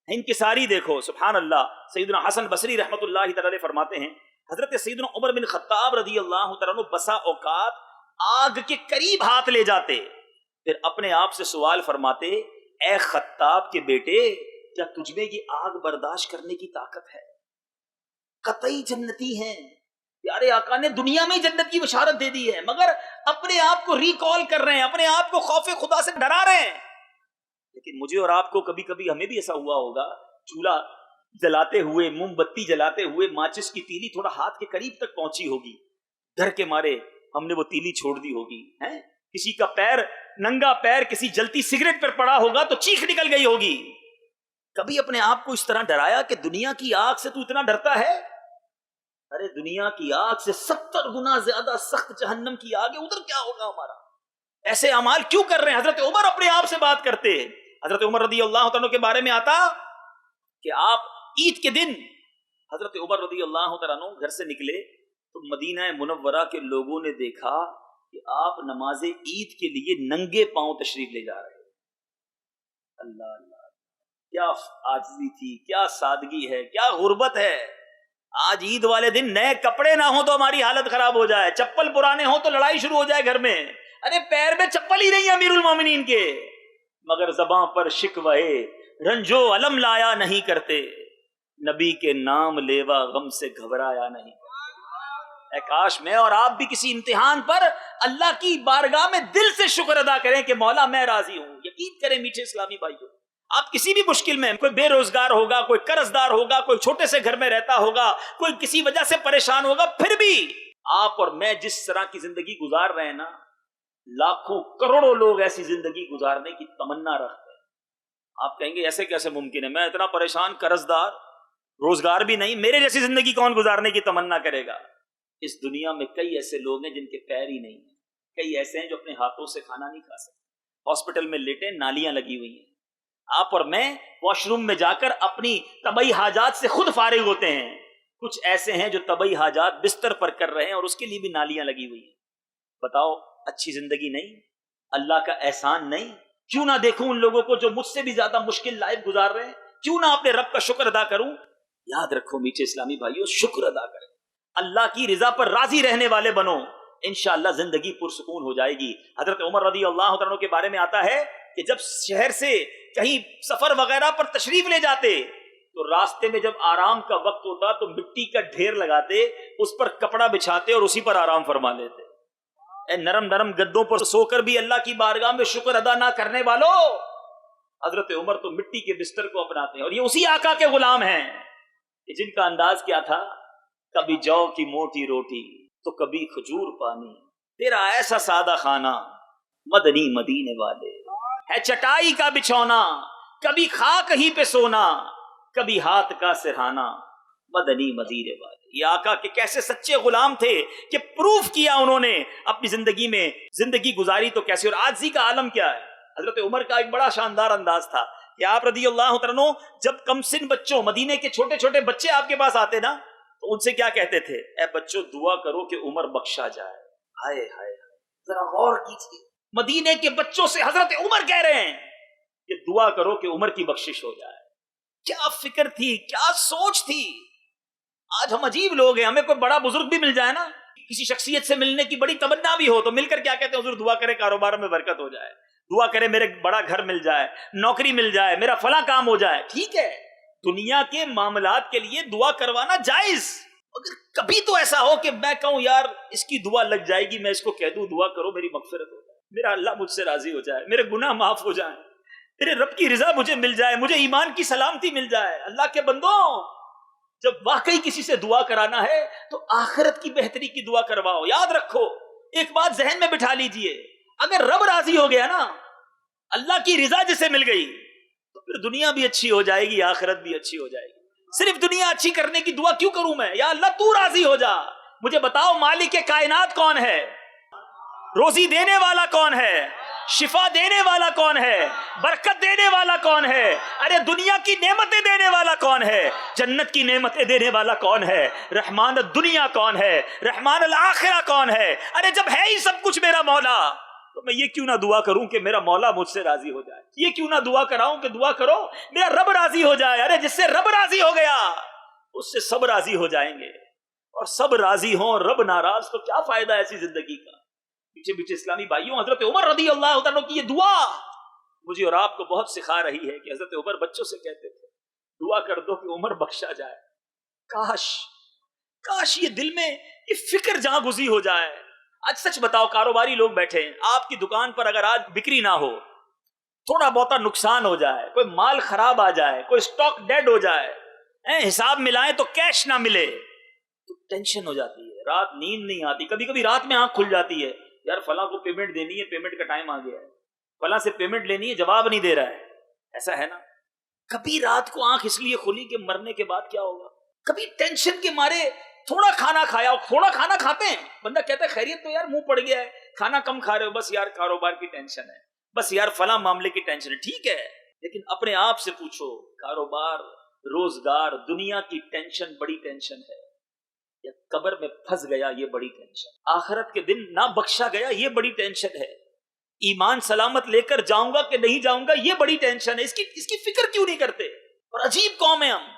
انکساری دیکھو، سبحان اللہ۔ سیدنا حسن بصری رحمۃ اللہ تعالی فرماتے ہیں حضرت سیدنا عمر بن خطاب رضی اللہ تعالیٰ عنہ بسا اوقات آگ کے قریب ہاتھ لے جاتے، پھر اپنے آپ سے سوال فرماتے، اے خطاب کے بیٹے، کیا تجھ میں یہ آگ برداشت کرنے کی طاقت ہے؟ قطعی جنتی ہیں۔ پیارے آقا نے دنیا میں ہی جنت کی بشارت دے دی ہے، مگر اپنے آپ کو ریکال کر رہے ہیں، اپنے آپ کو خوف خدا سے ڈرا رہے ہیں۔ لیکن مجھے اور آپ کو کبھی کبھی ہمیں بھی ایسا ہوا ہوگا، چولہا جلاتے ہوئے، موم بتی جلاتے ہوئے ماچس کی تیلی تھوڑا ہاتھ کے قریب تک پہنچی ہوگی، ڈر کے مارے ہم نے وہ تیلی چھوڑ دی ہوگی، کسی کا پیر، ننگا پیر کسی جلتی سگریٹ پر پڑا ہوگا تو چیخ نکل گئی ہوگی۔ کبھی اپنے آپ کو اس طرح ڈرایا کہ دنیا کی آگ سے تو اتنا ڈرتا ہے؟ ارے دنیا کی آگ سے 70 گنا زیادہ سخت جہنم کی آگ ہے، ادھر کیا ہوگا ہمارا؟ ایسے اعمال کیوں کر رہے ہیں؟ حضرت عمر اپنے آپ سے بات کرتے، حضرت عمر رضی اللہ تعالیٰ کے بارے میں آتا کہ آپ عید کے دن، حضرت عمر رضی اللہ تعالیٰ گھر سے نکلے تو مدینہ منورہ کے لوگوں نے دیکھا کہ آپ نماز عید کے لیے ننگے پاؤں تشریف لے جا رہے ہیں۔ اللہ اللہ، کیا عاجزی تھی، کیا سادگی ہے، کیا غربت ہے۔ آج عید والے دن نئے کپڑے نہ ہوں تو ہماری حالت خراب ہو جائے، چپل پرانے ہوں تو لڑائی شروع ہو جائے گھر میں۔ ارے پیر میں چپل ہی نہیں امیر المومنین کے، مگر زباں پر شکوے رنجو علم لایا نہیں کرتے، نبی کے نام لیوا غم سے گھبرایا نہیں۔ اے کاش میں اور آپ بھی کسی امتحان پر اللہ کی بارگاہ میں دل سے شکر ادا کریں کہ مولا میں راضی ہوں۔ یقین کریں میٹھے اسلامی بھائیوں، آپ کسی بھی مشکل میں، کوئی بے روزگار ہوگا، کوئی قرض دار ہوگا، کوئی چھوٹے سے گھر میں رہتا ہوگا، کوئی کسی وجہ سے پریشان ہوگا، پھر بھی آپ اور میں جس طرح کی زندگی گزار رہے ہیں نا، لاکھوں کروڑوں لوگ ایسی زندگی گزارنے کی تمنا رکھتے ہیں۔ آپ کہیں گے ایسے کیسے ممکن ہے؟ میں اتنا پریشان، قرض دار، روزگار بھی نہیں، میرے جیسی زندگی کون گزارنے کی تمنا کرے گا؟ اس دنیا میں کئی ایسے لوگ ہیں جن کے پیر ہی نہیں ہیں، کئی ایسے ہیں جو اپنے ہاتھوں سے کھانا نہیں کھا سکتے، ہاسپٹل میں لیٹے، نالیاں لگی ہوئی ہیں۔ آپ اور میں واش روم میں جا کر اپنی طبعی حاجات سے خود فارغ ہوتے ہیں، کچھ ایسے ہیں جو طبعی حاجات بستر پر کر رہے ہیں اور اس کے لیے بھی نالیاں لگی ہوئی ہیں۔ بتاؤ اچھی زندگی نہیں؟ اللہ کا احسان نہیں؟ کیوں نہ دیکھوں ان لوگوں کو جو مجھ سے بھی زیادہ مشکل لائف گزار رہے ہیں؟ کیوں نہ اپنے رب کا شکر ادا کروں؟ یاد رکھو میٹھے اسلامی بھائیوں، شکر ادا کریں، اللہ کی رضا پر راضی رہنے والے بنو، انشاءاللہ زندگی پرسکون ہو جائے گی۔ حضرت عمر رضی اللہ عنہ کے بارے میں آتا ہے کہ جب شہر سے کہیں سفر وغیرہ پر تشریف لے جاتے تو راستے میں جب آرام کا وقت ہوتا تو مٹی کا ڈھیر لگاتے، اس پر کپڑا بچھاتے اور اسی پر آرام فرما لیتے۔ اے نرم نرم گدوں پر سو کر بھی اللہ کی بارگاہ میں شکر ادا نہ کرنے والو، حضرت عمر تو مٹی کے بستر کو اپناتے ہیں، اور یہ اسی آقا کے غلام ہیں کہ جن کا انداز کیا تھا، کبھی جو کی موٹی روٹی تو کبھی کھجور پانی، تیرا ایسا سادہ کھانا مدنی مدینے والے، ہے چٹائی کا بچھونا کبھی خاک ہی پہ سونا، کبھی ہاتھ کا سرہانا مدنی مدینے والے۔ یہ آقا کے کیسے سچے غلام تھے کہ پروف کیا انہوں نے اپنی زندگی میں، زندگی گزاری تو کیسے۔ اور عاجزی کا عالم کیا ہے؟ حضرت عمر کا ایک بڑا شاندار انداز تھا کہ آپ رضی اللہ عنہ جب کم سن بچوں، مدینے کے چھوٹے چھوٹے بچے آپ کے پاس آتے نا تو ان سے کیا کہتے تھے؟ اے بچوں دعا کرو کہ عمر بخشا جائے۔ ہائے ہائے، ذرا غور کیجیے، مدینے کے بچوں سے حضرت عمر کہہ رہے ہیں کہ دعا کرو کہ عمر کی بخشش ہو جائے۔ کیا فکر تھی، کیا سوچ تھی۔ آج ہم عجیب لوگ ہیں، ہمیں کوئی بڑا بزرگ بھی مل جائے نا، کسی شخصیت سے ملنے کی بڑی تمنا بھی ہو تو مل کر کیا کہتے ہیں؟ حضور دعا کرے کاروبار میں برکت ہو جائے، دعا کرے میرے بڑا گھر مل جائے، نوکری مل جائے، میرا فلاں کام ہو جائے۔ ٹھیک ہے، دنیا کے معاملات کے لیے دعا کروانا جائز، اگر کبھی تو ایسا ہو کہ میں کہوں یار اس کی دعا لگ جائے گی، میں اس کو کہہ دوں دعا کرو میری مغفرت ہو جائے، میرا اللہ مجھ سے راضی ہو جائے، میرے گناہ معاف ہو جائیں، میرے رب کی رضا مجھے مل جائے، مجھے ایمان کی سلامتی مل جائے۔ اللہ کے بندوں، جب واقعی کسی سے دعا کرانا ہے تو آخرت کی بہتری کی دعا کرواؤ۔ یاد رکھو، ایک بات ذہن میں بٹھا لیجئے، اگر رب راضی ہو گیا نا، اللہ کی رضا جسے مل گئی تو پھر دنیا بھی اچھی ہو جائے گی، آخرت بھی اچھی ہو جائے گی۔ صرف دنیا اچھی کرنے کی دعا کیوں کروں میں؟ یا اللہ تو راضی ہو جا۔ مجھے بتاؤ مالک کائنات کون ہے؟ روزی دینے والا کون ہے؟ شفا دینے والا کون ہے؟ برکت دینے والا کون ہے؟ ارے دنیا کی نعمتیں دینے والا کون ہے؟ جنت کی نعمتیں دینے والا کون ہے؟ رحمان الدنیا کون ہے؟ رحمان الآخرہ کون ہے؟ ارے جب ہے ہی سب کچھ میرا مولا تو میں یہ کیوں نہ دعا کروں کہ میرا مولا مجھ سے راضی ہو جائے؟ یہ کیوں نہ دعا کراؤں کہ دعا کرو میرا رب راضی ہو جائے؟ ارے جس سے رب راضی ہو گیا اس سے سب راضی ہو جائیں گے، اور سب راضی ہوں رب ناراض تو کیا فائدہ ایسی زندگی کا۔ پیچھے پیچھے اسلامی بھائیوں، حضرت عمر رضی اللہ عنہ کی یہ دعا مجھے اور آپ کو بہت سکھا رہی ہے کہ حضرت عمر بچوں سے کہتے تھے دعا کر دو کہ عمر بخشا جائے۔ کاش یہ دل میں کہ فکر جہاں گزی ہو جائے. آج سچ بتاؤ کاروباری لوگ بیٹھے ہیں, آپ کی دکان پر اگر آج بکری نہ ہو, تھوڑا بہت نقصان ہو جائے, کوئی مال خراب آ جائے, کوئی سٹاک ڈیڈ ہو جائے, حساب ملائیں تو کیش نہ ملے, تو ٹینشن ہو جاتی ہے, رات نیند نہیں آتی, کبھی کبھی رات میں آنکھ کھل جاتی ہے, یار فلاں کو پیمنٹ دینی ہے, پیمنٹ کا ٹائم آ گیا ہے, فلاں سے پیمنٹ لینی ہے, جواب نہیں دے رہا ہے. ایسا ہے نا, کبھی رات کو آنکھ اس لیے کھلی کہ مرنے کے بعد کیا ہوگا, کبھی ٹینشن کے مارے تھوڑا کھانا کھایا, تھوڑا کھانا کھاتے ہیں, بندہ کہتا ہے خیریت تو یار منہ پڑ گیا ہے, کھانا کم کھا رہے ہو, بس یار کاروبار کی ٹینشن ہے, بس یار فلاں معاملے کی ٹینشن ہے. ٹھیک ہے, لیکن اپنے آپ سے پوچھو, کاروبار, روزگار, دنیا کی ٹینشن بڑی ٹینشن ہے, یا قبر میں پھنس گیا یہ بڑی ٹینشن, آخرت کے دن نہ بخشا گیا یہ بڑی ٹینشن ہے, ایمان سلامت لے کر جاؤں گا کہ نہیں جاؤں گا یہ بڑی ٹینشن ہے. اس کی فکر کیوں نہیں کرتے؟ اور عجیب قوم ہے ہم.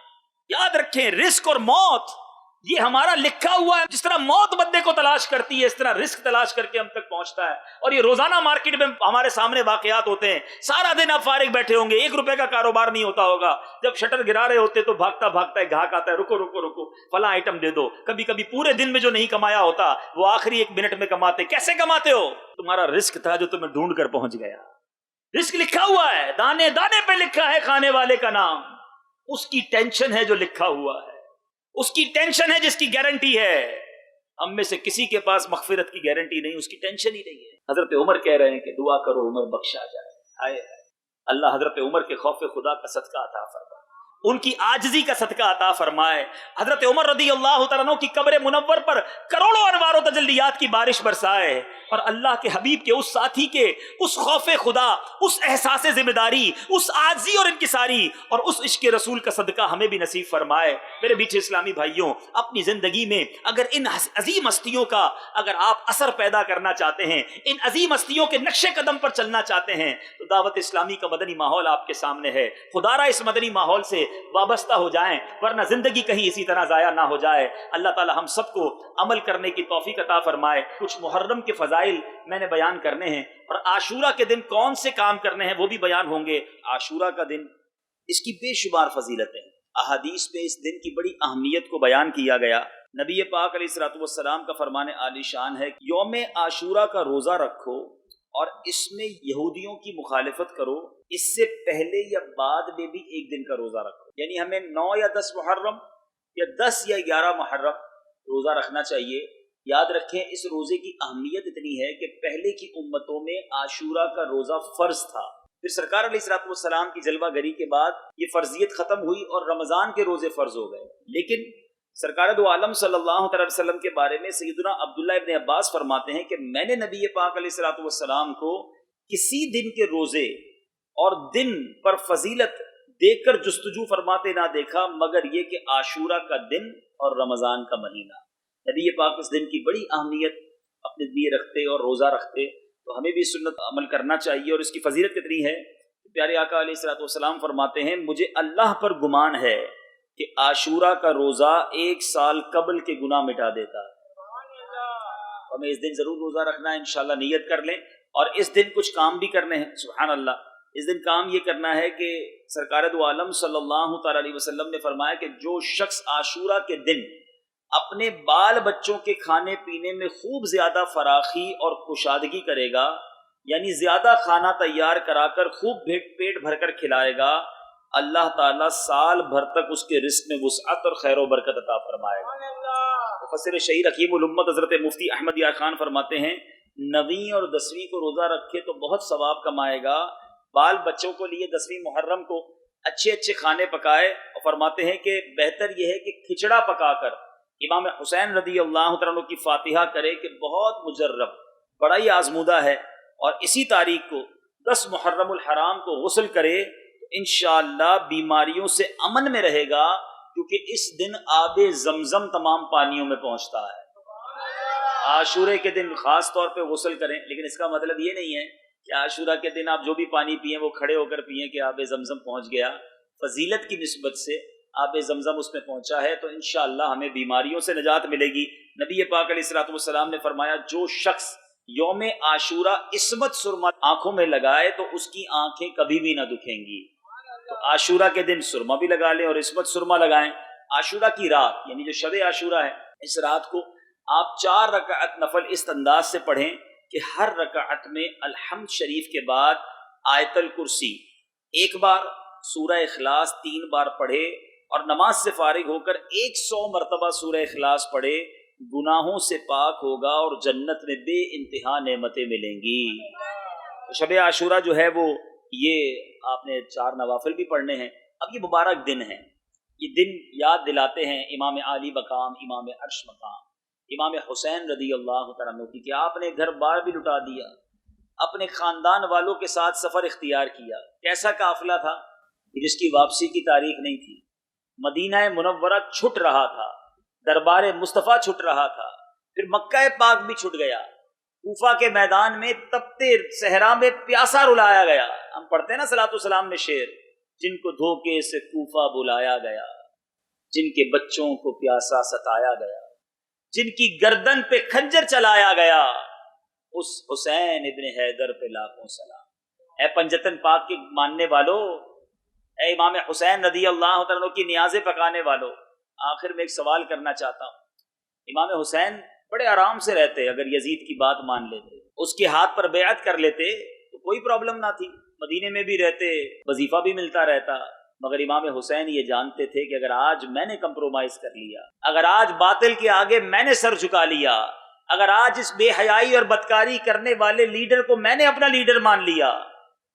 یاد رکھیں, رزق اور موت یہ ہمارا لکھا ہوا ہے. جس طرح موت بندے کو تلاش کرتی ہے, اس طرح رزق تلاش کر کے ہم تک پہنچتا ہے. اور یہ روزانہ مارکیٹ میں ہمارے سامنے واقعات ہوتے ہیں. سارا دن آپ فارغ بیٹھے ہوں گے, 1 روپے کا کاروبار نہیں ہوتا ہوگا, جب شٹر گرا رہے ہوتے تو بھاگتا بھاگتا ایک گاہک آتا ہے, رکو رکو رکو فلاں آئٹم دے دو. کبھی کبھی پورے دن میں جو نہیں کمایا ہوتا وہ آخری 1 منٹ میں کماتے. کیسے کماتے ہو؟ تمہارا رزق تھا جو تمہیں ڈھونڈ کر پہنچ گیا. رزق لکھا ہوا ہے, دانے دانے پہ لکھا ہے کھانے والے کا نام. اس کی ٹینشن ہے جو لکھا ہوا ہے, اس کی ٹینشن ہے جس کی گارنٹی ہے. ہم میں سے کسی کے پاس مغفرت کی گارنٹی نہیں, اس کی ٹینشن ہی نہیں ہے. حضرت عمر کہہ رہے ہیں کہ دعا کرو عمر بخشا جائے. ہائے اللہ حضرت عمر کے خوف خدا کا صدقہ عطا فرمائے, ان کی عاجزی کا صدقہ عطا فرمائے. حضرت عمر رضی اللہ تعالیٰ عنہ کی قبر منور پر کروڑوں انوار و تجلیات کی بارش برسائے, اور اللہ کے حبیب کے اس ساتھی کے اس خوف خدا, اس احساس ذمہ داری, اس عاجزی اور انکساری اور اس عشق رسول کا صدقہ ہمیں بھی نصیب فرمائے. میرے میٹھے اسلامی بھائیوں, اپنی زندگی میں اگر ان عظیم ہستیوں کا اگر آپ اثر پیدا کرنا چاہتے ہیں, ان عظیم ہستیوں کے نقش قدم پر چلنا چاہتے ہیں, تو دعوت اسلامی کا مدنی ماحول آپ کے سامنے ہے. خدا را اس مدنی ماحول سے وابستہ ہو جائیں, ورنہ زندگی کہیں اسی طرح ضائع نہ ہو جائے. اللہ تعالی ہم سب کو عمل کرنے کی توفیق عطا فرمائے. کچھ محرم کے فضائل میں نے بیان کرنے ہیں, اور عاشورہ کے دن کون سے کام کرنے ہیں وہ بھی بیان ہوں گے. عاشورہ کا دن, اس کی بے شمار فضیلتیں ہیں. احادیث میں اس دن کی بڑی اہمیت کو بیان کیا گیا. نبی پاک علیہ الصلوۃ والسلام کا فرمان عالی شان ہے, یوم عاشورہ کا روزہ رکھو اور اس میں یہودیوں کی مخالفت کرو. اس سے پہلے یا بعد میں بھی 1 دن کا روزہ رکھو, یعنی ہمیں 9 یا 10 محرم یا 10 یا 11 محرم روزہ رکھنا چاہیے. یاد رکھیں اس روزے کی اہمیت اتنی ہے کہ پہلے کی امتوں میں عاشورہ کا روزہ فرض تھا, پھر سرکار علیہ الصلوۃ والسلام کی جلوہ گری کے بعد یہ فرضیت ختم ہوئی اور رمضان کے روزے فرض ہو گئے. لیکن سرکار دو عالم صلی اللہ علیہ وسلم کے بارے میں سیدنا عبداللہ ابن عباس فرماتے ہیں کہ میں نے نبی پاک علیہ الصلوۃ والسلام کو کسی دن کے روزے اور دن پر فضیلت دیکھ کر جستجو فرماتے نہ دیکھا مگر یہ کہ عاشورہ کا دن اور رمضان کا مہینہ. نبی پاک اس دن کی بڑی اہمیت اپنے لیے رکھتے اور روزہ رکھتے, تو ہمیں بھی سنت عمل کرنا چاہیے. اور اس کی فضیلت کتنی ہے, پیارے آقا علیہ الصلوۃ والسلام فرماتے ہیں مجھے اللہ پر گمان ہے کہ عاشورہ کا روزہ 1 سال قبل کے گناہ مٹا دیتا ہے. ہمیں اس دن ضرور روزہ رکھنا ہے, انشاءاللہ نیت کر لیں. اور اس دن کچھ کام بھی کرنے ہیں. سبحان اللہ, اس دن کام یہ کرنا ہے کہ سرکار دو عالم صلی اللہ تعالی علیہ وسلم نے فرمایا کہ جو شخص عاشورہ کے دن اپنے بال بچوں کے کھانے پینے میں خوب زیادہ فراخی اور کشادگی کرے گا, یعنی زیادہ کھانا تیار کرا کر خوب پیٹ بھر کر کھلائے گا, اللہ تعالیٰ سال بھر تک اس کے رزق میں وسعت اور خیر و برکت عطا فرمائے گا. مفسر شہیر حکیم الامت حضرت مفتی احمد یار خان فرماتے ہیں 9ویں اور 10ویں کو روزہ رکھے تو بہت ثواب کمائے گا. بال بچوں کو لیے 10ویں محرم کو اچھے اچھے کھانے پکائے, اور فرماتے ہیں کہ بہتر یہ ہے کہ کھچڑا پکا کر امام حسین رضی اللہ تعالیٰ کی فاتحہ کرے کہ بہت مجرب, بڑا ہی آزمودہ ہے, اور اسی تاریخ کو 10 محرم الحرام کو غسل کرے تو انشاءاللہ بیماریوں سے امن میں رہے گا, کیونکہ اس دن آب زمزم تمام پانیوں میں پہنچتا ہے. عاشورے کے دن خاص طور پہ غسل کریں, لیکن اس کا مطلب یہ نہیں ہے کہ عاشورہ کے دن آپ جو بھی پانی پئیں وہ کھڑے ہو کر پئیں کہ آب زمزم پہنچ گیا. فضیلت کی نسبت سے آب زمزم اس میں پہنچا ہے تو انشاءاللہ ہمیں بیماریوں سے نجات ملے گی. نبی پاک علیہ الصلوۃ والسلام نے فرمایا جو شخص یوم عاشورہ عصمت سرما آنکھوں میں لگائے تو اس کی آنکھیں کبھی بھی نہ دکھیں گی. تو عاشورہ کے دن سرما بھی لگا لیں اور عصمت سرما لگائیں. عاشورہ کی رات یعنی جو شب عاشورہ ہے, اس رات کو آپ 4 رکعت نفل اس انداز سے پڑھیں کہ ہر رکعت میں الحمد شریف کے بعد آیت الکرسی 1 بار، سورہ اخلاص 3 بار پڑھے اور نماز سے فارغ ہو کر 100 مرتبہ سورہ اخلاص پڑھے، گناہوں سے پاک ہوگا اور جنت میں بے انتہا نعمتیں ملیں گی۔ شب عاشورہ جو ہے وہ یہ آپ نے 4 نوافل بھی پڑھنے ہیں۔ اب یہ مبارک دن ہیں، یہ دن یاد دلاتے ہیں امام عالی مقام، امام عرش مقام، امام حسین رضی اللہ تعالیٰ عنہ کی، کہ آپ نے گھر بار بھی لٹا دیا، اپنے خاندان والوں کے ساتھ سفر اختیار کیا۔ کیسا قافلہ تھا جس کی واپسی کی تاریخ نہیں تھی، مدینہ منورہ چھٹ رہا تھا، دربار مصطفیٰ چھٹ رہا تھا، پھر مکہ پاک بھی چھٹ گیا، کوفہ کے میدان میں تپتے صحرا میں پیاسا رلایا گیا۔ ہم پڑھتے ہیں نا صلاۃ والسلام میں شعر، جن کو دھوکے سے کوفہ بلایا گیا، جن کے بچوں کو پیاسا ستایا گیا، جن کی گردن پہ خنجر چلایا گیا، اس حسین ابن حیدر پہ لاکھوں سلام۔ اے پنجتن پاک کے ماننے والو، اے امام حسین رضی اللہ تعالیٰ عنہ کی نیازیں پکانے والو، آخر میں ایک سوال کرنا چاہتا ہوں۔ امام حسین بڑے آرام سے رہتے، اگر یزید کی بات مان لیتے، اس کے ہاتھ پر بیعت کر لیتے تو کوئی پرابلم نہ تھی، مدینے میں بھی رہتے، وظیفہ بھی ملتا رہتا۔ مگر امام حسین یہ جانتے تھے کہ اگر آج میں نے کمپرومائز کر لیا، اگر آج باطل کے آگے میں نے سر جھکا لیا، اگر آج اس بے حیائی اور بدکاری کرنے والے لیڈر کو میں نے اپنا لیڈر مان لیا،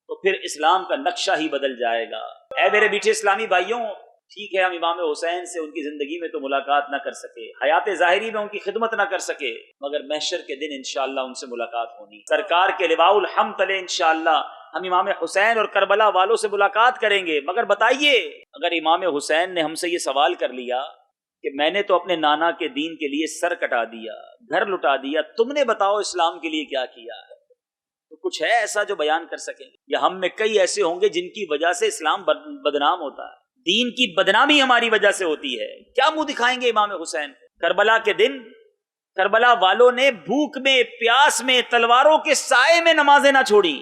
تو پھر اسلام کا نقشہ ہی بدل جائے گا۔ اے میرے میٹھے اسلامی بھائیوں، ٹھیک ہے ہم امام حسین سے ان کی زندگی میں تو ملاقات نہ کر سکے، حیات ظاہری میں ان کی خدمت نہ کر سکے، مگر محشر کے دن انشاءاللہ ان سے ملاقات ہونی، سرکار کے لواء الحمد تلے انشاءاللہ ہم امام حسین اور کربلا والوں سے ملاقات کریں گے۔ مگر بتائیے، اگر امام حسین نے ہم سے یہ سوال کر لیا کہ میں نے تو اپنے نانا کے دین کے لیے سر کٹا دیا، گھر لٹا دیا، تم نے بتاؤ اسلام کے لیے کیا کیا ہے، تو کچھ ہے ایسا جو بیان کر سکیں؟ یا ہم میں کئی ایسے ہوں گے جن کی وجہ سے اسلام بدنام ہوتا ہے، دین کی بدنامی ہماری وجہ سے ہوتی ہے، کیا منہ دکھائیں گے امام حسین؟ کربلا کے دن کربلا والوں نے بھوک میں، پیاس میں، تلواروں کے سائے میں نمازیں نہ چھوڑی،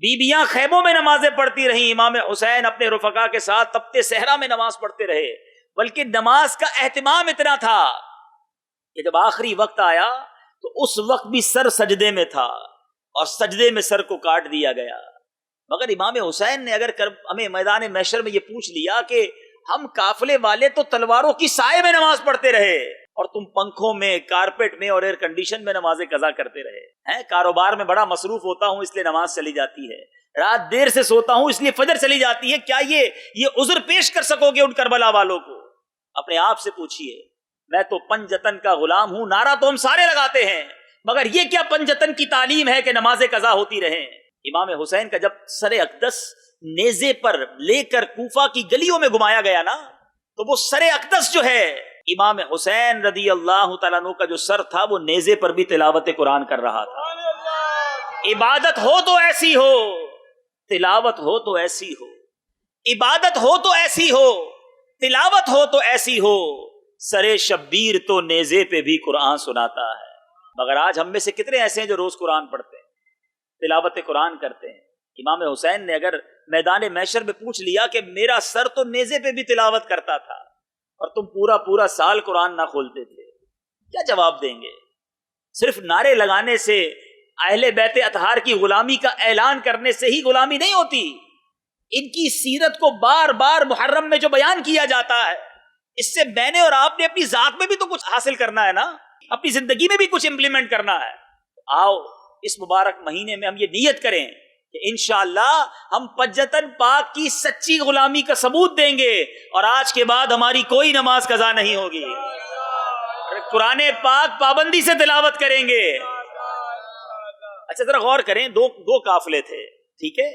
بیبیاں خیموں میں نمازیں پڑھتی رہیں، امام حسین اپنے رفقا کے ساتھ تپتے صحرا میں نماز پڑھتے رہے، بلکہ نماز کا اہتمام اتنا تھا کہ جب آخری وقت آیا تو اس وقت بھی سر سجدے میں تھا اور سجدے میں سر کو کاٹ دیا گیا۔ مگر امام حسین نے اگر ہمیں میدان محشر میں یہ پوچھ لیا کہ ہم قافلے والے تو تلواروں کی سائے میں نماز پڑھتے رہے اور تم پنکھوں میں، کارپیٹ میں اور ایئر کنڈیشن میں نمازیں قضا کرتے رہے ہیں، کاروبار میں بڑا مصروف ہوتا ہوں اس لیے نماز چلی جاتی ہے، رات دیر سے سوتا ہوں اس لیے فجر چلی جاتی ہے، کیا یہ عذر پیش کر سکو گے ان کربلا والوں کو؟ اپنے آپ سے پوچھئے۔ میں تو پنجتن کا غلام ہوں، نعرہ تو ہم سارے لگاتے ہیں، مگر یہ کیا پنجتن کی تعلیم ہے کہ نمازیں قضا ہوتی رہیں؟ امام حسین کا جب سر اقدس نیزے پر لے کر کوفہ کی گلیوں میں گھمایا گیا نا، تو وہ سر اقدس جو ہے، امام حسین رضی اللہ تعالیٰ عنہ کا جو سر تھا وہ نیزے پر بھی تلاوت قرآن کر رہا تھا۔ عبادت ہو تو ایسی ہو، تلاوت ہو تو ایسی ہو، عبادت ہو تو ایسی ہو، تلاوت ہو تو ایسی ہو، سر شبیر تو نیزے پہ بھی قرآن سناتا ہے۔ مگر آج ہم میں سے کتنے ایسے ہیں جو روز قرآن پڑھتے ہیں، تلاوت قرآن کرتے ہیں؟ امام حسین نے اگر میدان محشر میں پوچھ لیا کہ میرا سر تو نیزے پہ بھی تلاوت کرتا تھا اور تم پورا سال قرآن نہ کھولتے تھے، کیا جواب دیں گے؟ صرف نعرے لگانے سے، اہل بیت اطہار کی غلامی کا اعلان کرنے سے ہی غلامی نہیں ہوتی، ان کی سیرت کو بار بار محرم میں جو بیان کیا جاتا ہے، اس سے میں نے اور آپ نے اپنی ذات میں بھی تو کچھ حاصل کرنا ہے نا، اپنی زندگی میں بھی کچھ امپلیمنٹ کرنا ہے۔ آؤ اس مبارک مہینے میں ہم یہ نیت کریں کہ انشاءاللہ ہم پنجتن پاک کی سچی غلامی کا ثبوت دیں گے، اور آج کے بعد ہماری کوئی نماز قضا نہیں ہوگی، قرآن پاک پابندی سے تلاوت کریں گے۔ اچھا ذرا غور کریں، دو قافلے تھے، ٹھیک ہے؟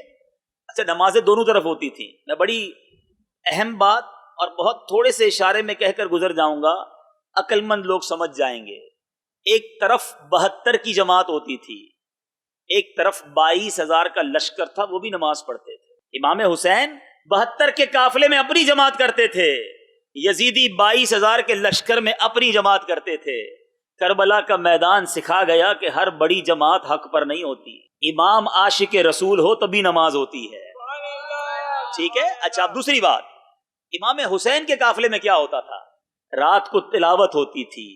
اچھا نمازیں دونوں طرف ہوتی تھیں۔ میں بڑی اہم بات اور بہت تھوڑے سے اشارے میں کہہ کر گزر جاؤں گا، عقل مند لوگ سمجھ جائیں گے۔ ایک طرف 72 کی جماعت ہوتی تھی، ایک طرف 22,000 کا لشکر تھا، وہ بھی نماز پڑھتے تھے۔ امام حسین 72 کے قافلے میں اپنی جماعت کرتے تھے، یزیدی 22,000 کے لشکر میں اپنی جماعت کرتے تھے۔ کربلا کا میدان سکھا گیا کہ ہر بڑی جماعت حق پر نہیں ہوتی، امام عاشق رسول ہو تبھی نماز ہوتی ہے، ٹھیک ہے؟ اچھا اب دوسری بات، امام حسین کے قافلے میں کیا ہوتا تھا؟ رات کو تلاوت ہوتی تھی،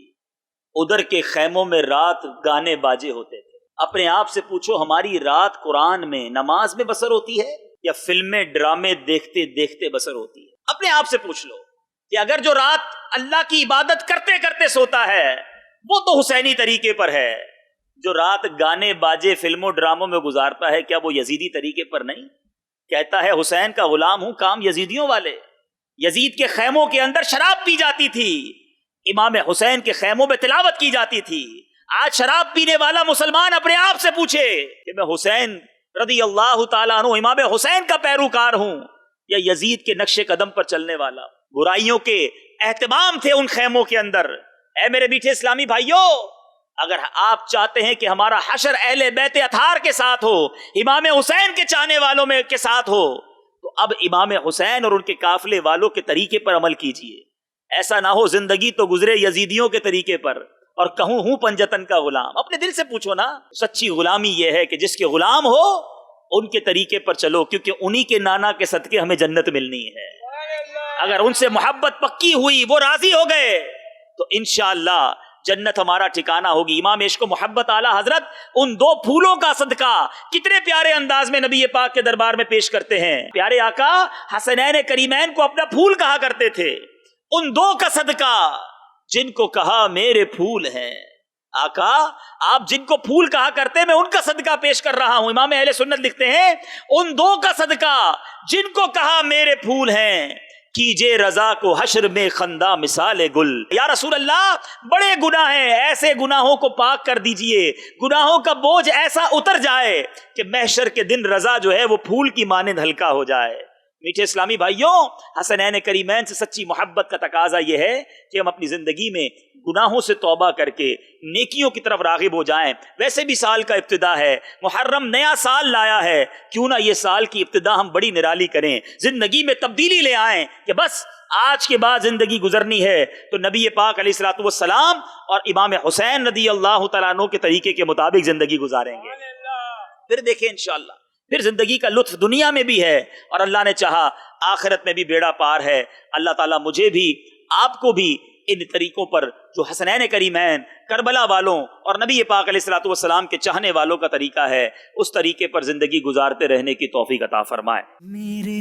ادھر کے خیموں میں رات گانے باجے ہوتے تھے. اپنے آپ سے پوچھو ہماری رات قرآن میں نماز میں بسر ہوتی ہے یا فلمیں ڈرامے دیکھتے دیکھتے بسر ہوتی ہے؟ اپنے آپ سے پوچھ لو کہ اگر جو رات اللہ کی عبادت کرتے کرتے سوتا ہے وہ تو حسینی طریقے پر ہے، جو رات گانے باجے فلموں ڈراموں میں گزارتا ہے کیا وہ یزیدی طریقے پر نہیں؟ کہتا ہے حسین کا غلام ہوں، کام یزیدیوں والے. یزید کے خیموں کے اندر شراب پی جاتی تھی، امام حسین کے خیموں میں تلاوت کی جاتی تھی. آج شراب پینے والا مسلمان اپنے آپ سے پوچھے کہ میں حسین رضی اللہ تعالیٰ عنہ امام حسین کا پیروکار ہوں یا یزید کے نقش قدم پر چلنے والا. برائیوں کے اہتمام تھے ان خیموں کے اندر. اے میرے میٹھے اسلامی بھائیوں، اگر آپ چاہتے ہیں کہ ہمارا حشر اہل بیت اطہار کے ساتھ ہو، امام حسین کے چاہنے والوں میں کے ساتھ ہو، تو اب امام حسین اور ان کے قافلے والوں کے طریقے پر عمل کیجئے. ایسا نہ ہو زندگی تو گزرے یزیدیوں کے طریقے پر اور کہوں ہوں پنجتن کا غلام. اپنے دل سے پوچھو نا، سچی غلامی یہ ہے کہ جس کے غلام ہو ان کے طریقے پر چلو، کیونکہ انہی کے نانا کے صدقے ہمیں جنت ملنی ہے. اگر ان سے محبت پکی ہوئی، وہ راضی ہو گئے، تو انشاءاللہ جنت ہمارا ٹھکانہ ہوگی. امام عشق و محبت اعلیٰ حضرت ان دو پھولوں کا صدقہ کتنے پیارے انداز میں نبی پاک کے دربار میں پیش کرتے ہیں. پیارے آقا حسنین کریمین کو اپنا پھول کہا کرتے تھے. ان دو کا صدقہ جن کو کہا میرے پھول ہیں. آقا آپ جن کو پھول کہا کرتے میں ان کا صدقہ پیش کر رہا ہوں. امام اہل سنت لکھتے ہیں ان دو کا صدقہ جن کو کہا میرے پھول ہیں، کیجے رضا کو حشر میں خندہ مثال گل. یا رسول اللہ بڑے گناہ ہیں، ایسے گناہوں کو پاک کر دیجئے، گناہوں کا بوجھ ایسا اتر جائے کہ محشر کے دن رضا جو ہے وہ پھول کی مانند ہلکا ہو جائے. میٹھے اسلامی بھائیوں، حسنین کریمین سے سچی محبت کا تقاضا یہ ہے کہ ہم اپنی زندگی میں گناہوں سے توبہ کر کے نیکیوں کی طرف راغب ہو جائیں. ویسے بھی سال کا ابتدا ہے، محرم نیا سال لایا ہے، کیوں نہ یہ سال کی ابتدا ہم بڑی نرالی کریں، زندگی میں تبدیلی لے آئیں کہ بس آج کے بعد زندگی گزرنی ہے تو نبی پاک علیہ الصلوۃ والسلام اور امام حسین رضی اللہ تعالیٰ عنہ کے طریقے کے مطابق زندگی گزاریں گے. پھر دیکھیں انشاءاللہ پھر زندگی کا لطف دنیا میں بھی ہے اور اللہ نے چاہا آخرت میں بھی بیڑا پار ہے. اللہ تعالیٰ مجھے بھی آپ کو بھی ان طریقوں پر جو حسنین کریمین کربلا والوں اور نبی پاک علیہ الصلوۃ والسلام کے چاہنے والوں کا طریقہ ہے، اس طریقے پر زندگی گزارتے رہنے کی توفیق عطا فرمائے. میرے